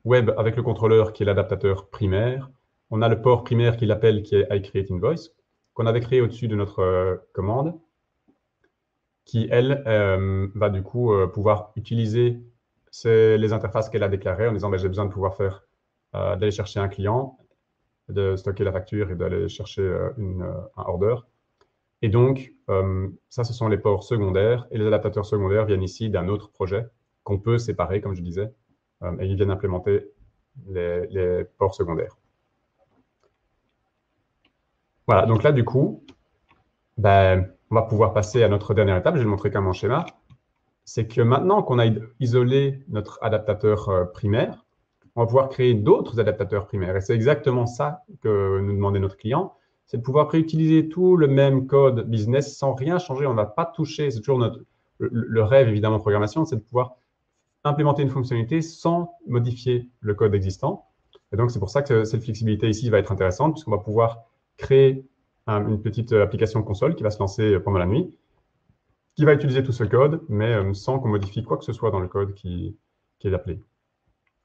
[SPEAKER 3] web avec le contrôleur qui est l'adaptateur primaire. On a le port primaire qui l'appelle, qui est iCreateInvoice, qu'on avait créé au-dessus de notre commande, qui, elle, va du coup pouvoir utiliser les interfaces qu'elle a déclarées en disant j'ai besoin de pouvoir d'aller chercher un client, de stocker la facture et d'aller chercher un order. Et donc, ça, ce sont les ports secondaires. Et les adaptateurs secondaires viennent ici d'un autre projet qu'on peut séparer, comme je disais, et ils viennent implémenter les ports secondaires. Voilà, donc là, du coup, on va pouvoir passer à notre dernière étape. Je vais le montrer comme mon schéma. C'est que maintenant qu'on a isolé notre adaptateur primaire, on va pouvoir créer d'autres adaptateurs primaires. Et c'est exactement ça que nous demandait notre client, c'est de pouvoir réutiliser tout le même code business sans rien changer. On ne va pas toucher, c'est toujours le rêve évidemment en programmation, c'est de pouvoir implémenter une fonctionnalité sans modifier le code existant. Et donc c'est pour ça que cette flexibilité ici va être intéressante, puisqu'on va pouvoir créer une petite application console qui va se lancer pendant la nuit, qui va utiliser tout ce code, mais sans qu'on modifie quoi que ce soit dans le code qui est appelé.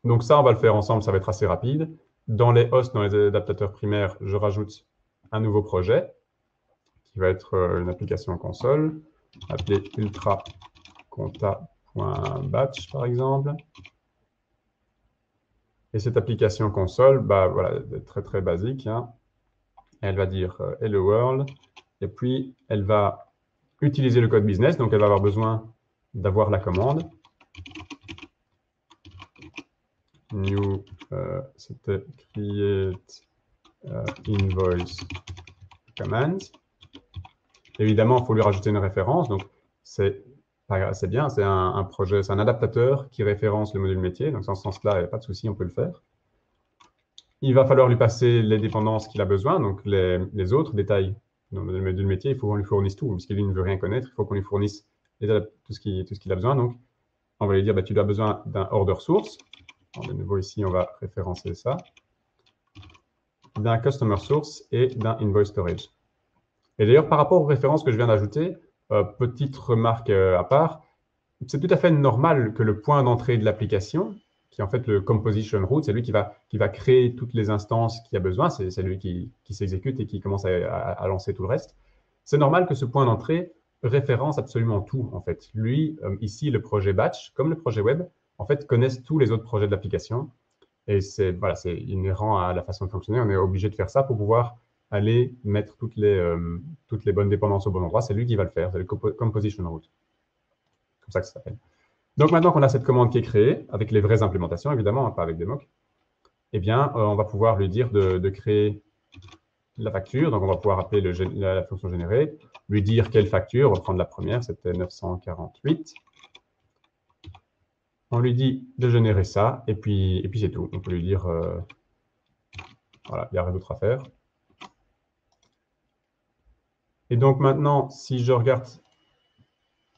[SPEAKER 3] Donc ça, on va le faire ensemble, ça va être assez rapide. Dans les hosts, dans les adaptateurs primaires, je rajoute un nouveau projet qui va être une application console appelée ultraconta.batch par exemple. Et cette application console, voilà, très très basique. Hein. Elle va dire Hello World et puis elle va utiliser le code business, donc elle va avoir besoin d'avoir la commande. New, c'était create invoice command. Évidemment, il faut lui rajouter une référence. Donc, c'est bien, c'est un projet, c'est un adaptateur qui référence le module métier. Donc, dans ce sens-là, il n'y a pas de souci, on peut le faire. Il va falloir lui passer les dépendances qu'il a besoin, donc les autres détails dans le module métier, il faut qu'on lui fournisse tout, puisqu'il ne veut rien connaître, il faut qu'on lui fournisse tout ce qu'il a besoin. Donc, on va lui dire, tu as besoin d'un order source. Alors, de nouveau, ici, on va référencer ça. D'un customer source et d'un invoice storage. Et d'ailleurs, par rapport aux références que je viens d'ajouter, petite remarque à part, c'est tout à fait normal que le point d'entrée de l'application, qui est en fait le composition root, c'est lui qui va créer toutes les instances qu'il a besoin, c'est lui qui s'exécute et qui commence à lancer tout le reste. C'est normal que ce point d'entrée référence absolument tout, en fait. Lui, ici, le projet batch, comme le projet web, en fait, connaissent tous les autres projets de l'application. Et c'est inhérent à la façon de fonctionner. On est obligé de faire ça pour pouvoir aller mettre toutes les bonnes dépendances au bon endroit. C'est lui qui va le faire. C'est le composition route. Comme ça que ça s'appelle. Donc, maintenant qu'on a cette commande qui est créée, avec les vraies implémentations, évidemment, pas avec des mocks, eh bien, on va pouvoir lui dire de créer la facture. Donc, on va pouvoir appeler la fonction générée, lui dire quelle facture. On va prendre la première, c'était 948. On lui dit de générer ça, et puis c'est tout. On peut lui dire, voilà, il n'y a rien d'autre à faire. Et donc maintenant, si je regarde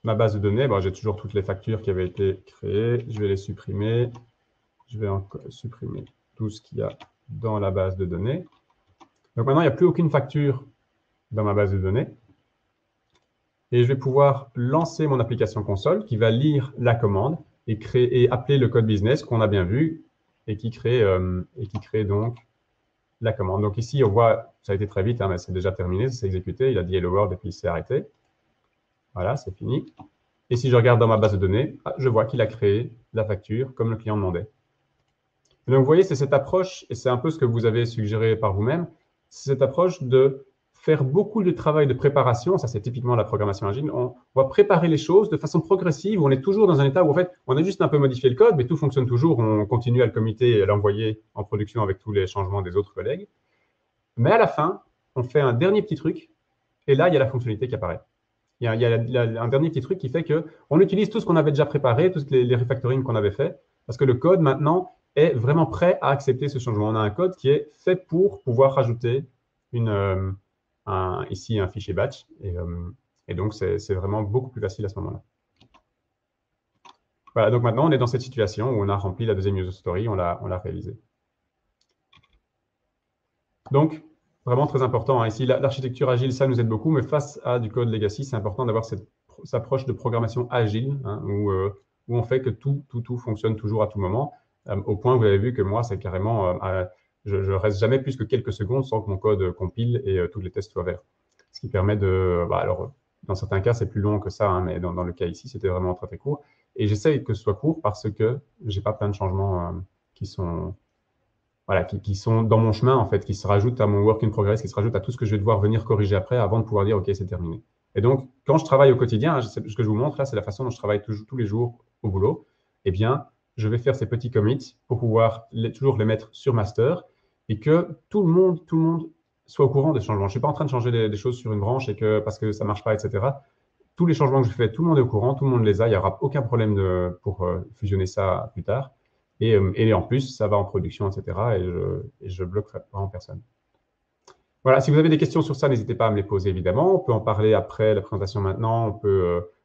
[SPEAKER 3] ma base de données, j'ai toujours toutes les factures qui avaient été créées. Je vais les supprimer. Je vais supprimer tout ce qu'il y a dans la base de données. Donc maintenant, il n'y a plus aucune facture dans ma base de données. Et je vais pouvoir lancer mon application console qui va lire la commande et appeler le code business qu'on a bien vu et qui crée donc la commande. Donc ici, on voit, ça a été très vite, mais c'est déjà terminé, ça s'est exécuté. Il a dit Hello World et puis il s'est arrêté. Voilà, c'est fini. Et si je regarde dans ma base de données, je vois qu'il a créé la facture comme le client demandait. Et donc, vous voyez, c'est cette approche, et c'est un peu ce que vous avez suggéré par vous-même, c'est cette approche de faire beaucoup de travail de préparation. Ça, c'est typiquement la programmation agile. On va préparer les choses de façon progressive, où on est toujours dans un état où, en fait, on a juste un peu modifié le code, mais tout fonctionne toujours. On continue à le committer et à l'envoyer en production avec tous les changements des autres collègues. Mais à la fin, on fait un dernier petit truc, et là, il y a la fonctionnalité qui apparaît. Il y a un dernier petit truc qui fait qu'on utilise tout ce qu'on avait déjà préparé, tous les refactoring qu'on avait fait, parce que le code, maintenant, est vraiment prêt à accepter ce changement. On a un code qui est fait pour pouvoir rajouter ici un fichier batch. Et donc, c'est vraiment beaucoup plus facile à ce moment-là. Voilà, donc maintenant, on est dans cette situation où on a rempli la deuxième user story, on l'a réalisé. Donc, vraiment très important. Ici, l'architecture agile, ça nous aide beaucoup, mais face à du code legacy, c'est important d'avoir cette approche de programmation agile, où on fait que tout fonctionne toujours à tout moment. Au point, vous avez vu que moi, c'est carrément, je reste jamais plus que quelques secondes sans que mon code compile et tous les tests soient verts. Ce qui permet de, alors, dans certains cas, c'est plus long que ça, mais dans le cas ici, c'était vraiment très, très court. Et j'essaye que ce soit court parce que j'ai pas plein de changements qui sont dans mon chemin, en fait, qui se rajoutent à mon work in progress, qui se rajoutent à tout ce que je vais devoir venir corriger après avant de pouvoir dire, OK, c'est terminé. Et donc, quand je travaille au quotidien, ce que je vous montre là, c'est la façon dont je travaille tous les jours au boulot. Eh bien, je vais faire ces petits commits pour pouvoir toujours les mettre sur master et que tout le monde soit au courant des changements. Je ne suis pas en train de changer des choses sur une branche parce que ça ne marche pas, etc. Tous les changements que je fais, tout le monde est au courant, tout le monde les a. Il n'y aura aucun problème pour fusionner ça plus tard. Et en plus, ça va en production, etc. Et je bloquerai vraiment personne. Voilà, si vous avez des questions sur ça, n'hésitez pas à me les poser, évidemment. On peut en parler après la présentation maintenant.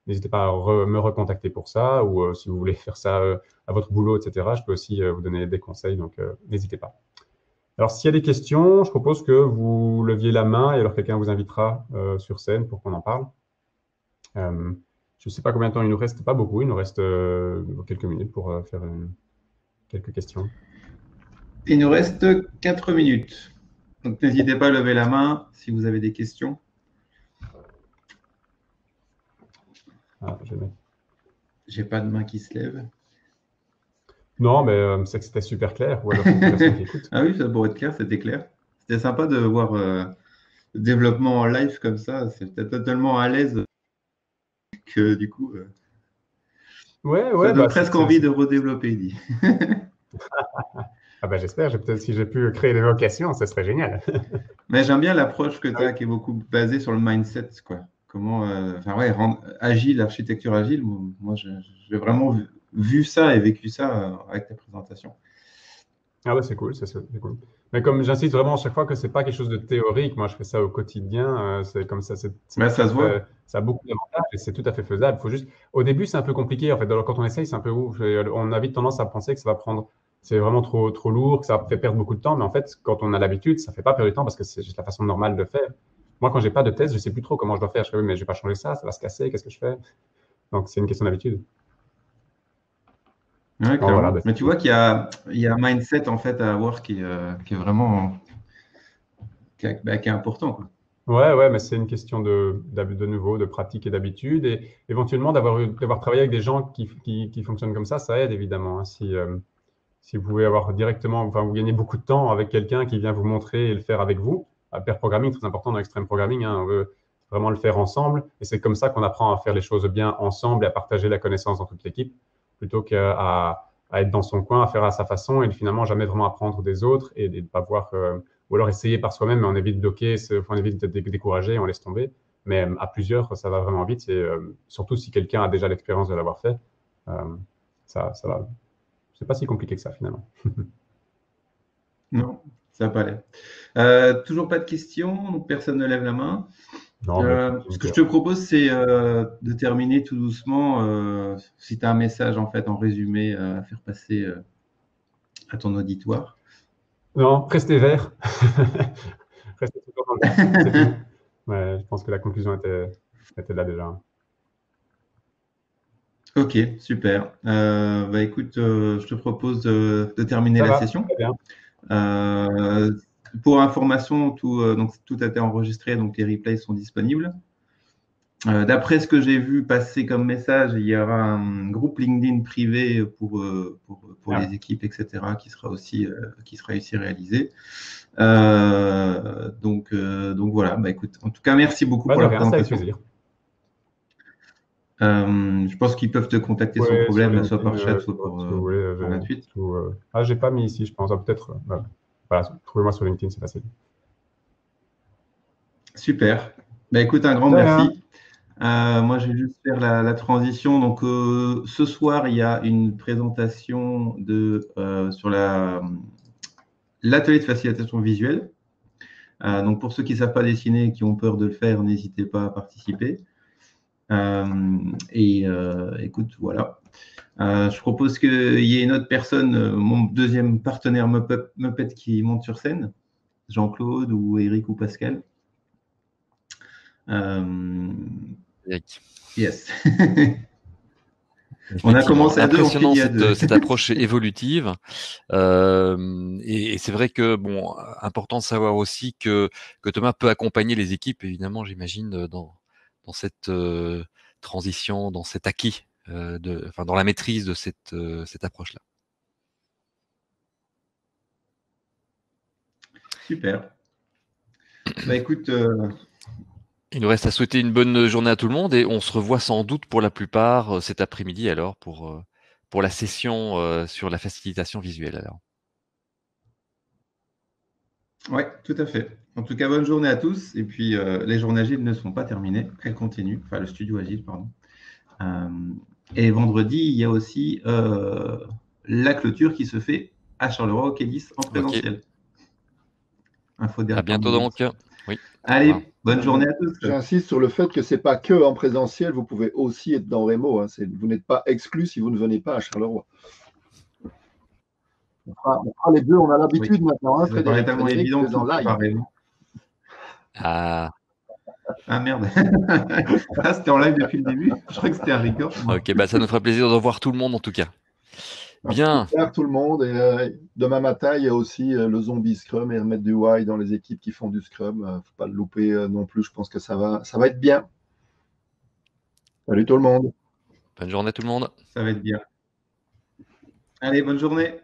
[SPEAKER 3] N'hésitez pas à me recontacter pour ça, ou si vous voulez faire ça à votre boulot, etc. Je peux aussi vous donner des conseils, donc n'hésitez pas. Alors, s'il y a des questions, je propose que vous leviez la main et alors quelqu'un vous invitera sur scène pour qu'on en parle. Je ne sais pas combien de temps il nous reste, pas beaucoup, il nous reste quelques minutes pour faire quelques questions.
[SPEAKER 1] Il nous reste 4 minutes. Donc, n'hésitez pas à lever la main si vous avez des questions. J'ai pas de main qui se lève.
[SPEAKER 3] Non, mais c'est que c'était super clair. Ou alors, qui écoute.
[SPEAKER 1] Ah oui, ça pourrait être clair, c'était clair. C'était sympa de voir le développement en live comme ça. C'était totalement à l'aise que du coup,
[SPEAKER 3] ça
[SPEAKER 1] donne presque envie de redévelopper, dit.
[SPEAKER 3] J'espère. Peut-être si j'ai pu créer des vocations, ce serait génial.
[SPEAKER 1] Mais j'aime bien l'approche que tu as qui est beaucoup basée sur le mindset, quoi. Comment, rendre agile, l'architecture agile. Moi, j'ai vraiment vu ça et vécu ça avec ta présentation.
[SPEAKER 3] Ah ouais, c'est cool, c'est cool. Mais comme j'insiste vraiment à chaque fois que c'est pas quelque chose de théorique, moi je fais ça au quotidien, c'est comme ça. Ça se voit. Ça a beaucoup d'avantages et c'est tout à fait faisable. Faut juste, au début, c'est un peu compliqué en fait. Alors, quand on essaye, c'est un peu ouf. On a vite tendance à penser que ça va prendre, c'est vraiment trop lourd, que ça fait perdre beaucoup de temps. Mais en fait, quand on a l'habitude, ça fait pas perdre du temps parce que c'est juste la façon normale de faire. Moi, quand j'ai pas de test, je sais plus trop comment je dois faire. Je fais, mais je vais pas changer ça va se casser. Qu'est-ce que je fais? Donc, c'est une question d'habitude.
[SPEAKER 1] Ouais, voilà, mais tu vois qu'il y a un mindset en fait à avoir qui est vraiment qui est important, quoi.
[SPEAKER 3] Ouais, mais c'est une question de nouveau de pratique et d'habitude et éventuellement d'avoir travaillé avec des gens qui fonctionnent comme ça aide évidemment. Hein, si vous pouvez avoir directement, enfin, vous gagnez beaucoup de temps avec quelqu'un qui vient vous montrer et le faire avec vous. Pair programming, très important dans l'extreme programming, hein, on veut vraiment le faire ensemble. Et c'est comme ça qu'on apprend à faire les choses bien ensemble et à partager la connaissance dans toute l'équipe, plutôt qu'à être dans son coin, à faire à sa façon et finalement jamais vraiment apprendre des autres et de ne pas voir, ou alors essayer par soi-même, mais on évite de bloquer, on évite d'être découragé et on laisse tomber. Mais à plusieurs, ça va vraiment vite. Et, surtout si quelqu'un a déjà l'expérience de l'avoir fait, ça va. C'est pas si compliqué que ça finalement.
[SPEAKER 1] Non, ça n'a pas l'air. Toujours pas de questions, donc personne ne lève la main.
[SPEAKER 3] Non,
[SPEAKER 1] Ce que je te propose, c'est de terminer tout doucement. Si tu as un message en fait en résumé à faire passer à ton auditoire.
[SPEAKER 3] Non, restez vert. Restez toujours dans le temps, c'est tout. Ouais, je pense que la conclusion était là déjà.
[SPEAKER 1] Ok, super. Bah écoute, je te propose de terminer la session.
[SPEAKER 3] Très bien.
[SPEAKER 1] Pour information, donc, tout a été enregistré, donc les replays sont disponibles. D'après ce que j'ai vu passer comme message, il y aura un groupe LinkedIn privé pour les équipes, etc., qui sera aussi réalisé. Donc voilà, bah écoute, en tout cas, merci beaucoup pour la présentation.
[SPEAKER 3] Avec plaisir.
[SPEAKER 1] Je pense qu'ils peuvent te contacter sans problème, soit par chat, soit pour la suite.
[SPEAKER 3] J'ai pas mis ici, je pense. Peut-être. Voilà, trouvez-moi sur LinkedIn, c'est facile.
[SPEAKER 1] Super. Bah, écoute, un grand merci. Moi, je vais juste faire la transition. Donc, ce soir, il y a une présentation sur l'atelier de facilitation visuelle. Donc, pour ceux qui ne savent pas dessiner et qui ont peur de le faire, n'hésitez pas à participer. Écoute, voilà. Je propose qu'il y ait une autre personne, mon deuxième partenaire Muppet qui monte sur scène, Jean-Claude ou Eric ou Pascal. Yes. On a commencé à deux, on finit à deux.
[SPEAKER 2] Cette approche évolutive. Et c'est vrai que, bon, important de savoir aussi que Thomas peut accompagner les équipes, évidemment, j'imagine, dans cette transition, dans cet acquis, dans la maîtrise de cette approche-là.
[SPEAKER 1] Super. Bah écoute.
[SPEAKER 2] Il nous reste à souhaiter une bonne journée à tout le monde et on se revoit sans doute pour la plupart cet après-midi alors pour la session sur la facilitation visuelle alors.
[SPEAKER 1] Oui, tout à fait. En tout cas, bonne journée à tous. Et puis, les journées agiles ne sont pas terminées. Elles continuent. Enfin, le studio agile, pardon. Et vendredi, il y a aussi la clôture qui se fait à Charleroi au Kélis en présentiel.
[SPEAKER 2] Okay. À bientôt donc. Oui.
[SPEAKER 1] Allez, bonne journée à tous.
[SPEAKER 5] J'insiste sur le fait que ce n'est pas que en présentiel, vous pouvez aussi être dans Remo. Hein. Vous n'êtes pas exclu si vous ne venez pas à Charleroi. On fera les deux, on a l'habitude maintenant. Hein,
[SPEAKER 1] ça paraît tellement évident
[SPEAKER 5] en live.
[SPEAKER 1] Ah merde. C'était en live depuis le début. Je crois que c'était un record.
[SPEAKER 2] Ok, bah ça nous fera plaisir de revoir tout le monde en tout cas. Bien.
[SPEAKER 5] Tout le monde. Et demain matin, il y a aussi le zombie Scrum et remettre du Y dans les équipes qui font du Scrum. Il ne faut pas le louper non plus. Je pense que ça va être bien. Salut tout le monde.
[SPEAKER 2] Bonne journée tout le monde.
[SPEAKER 1] Ça va être bien. Allez, bonne journée.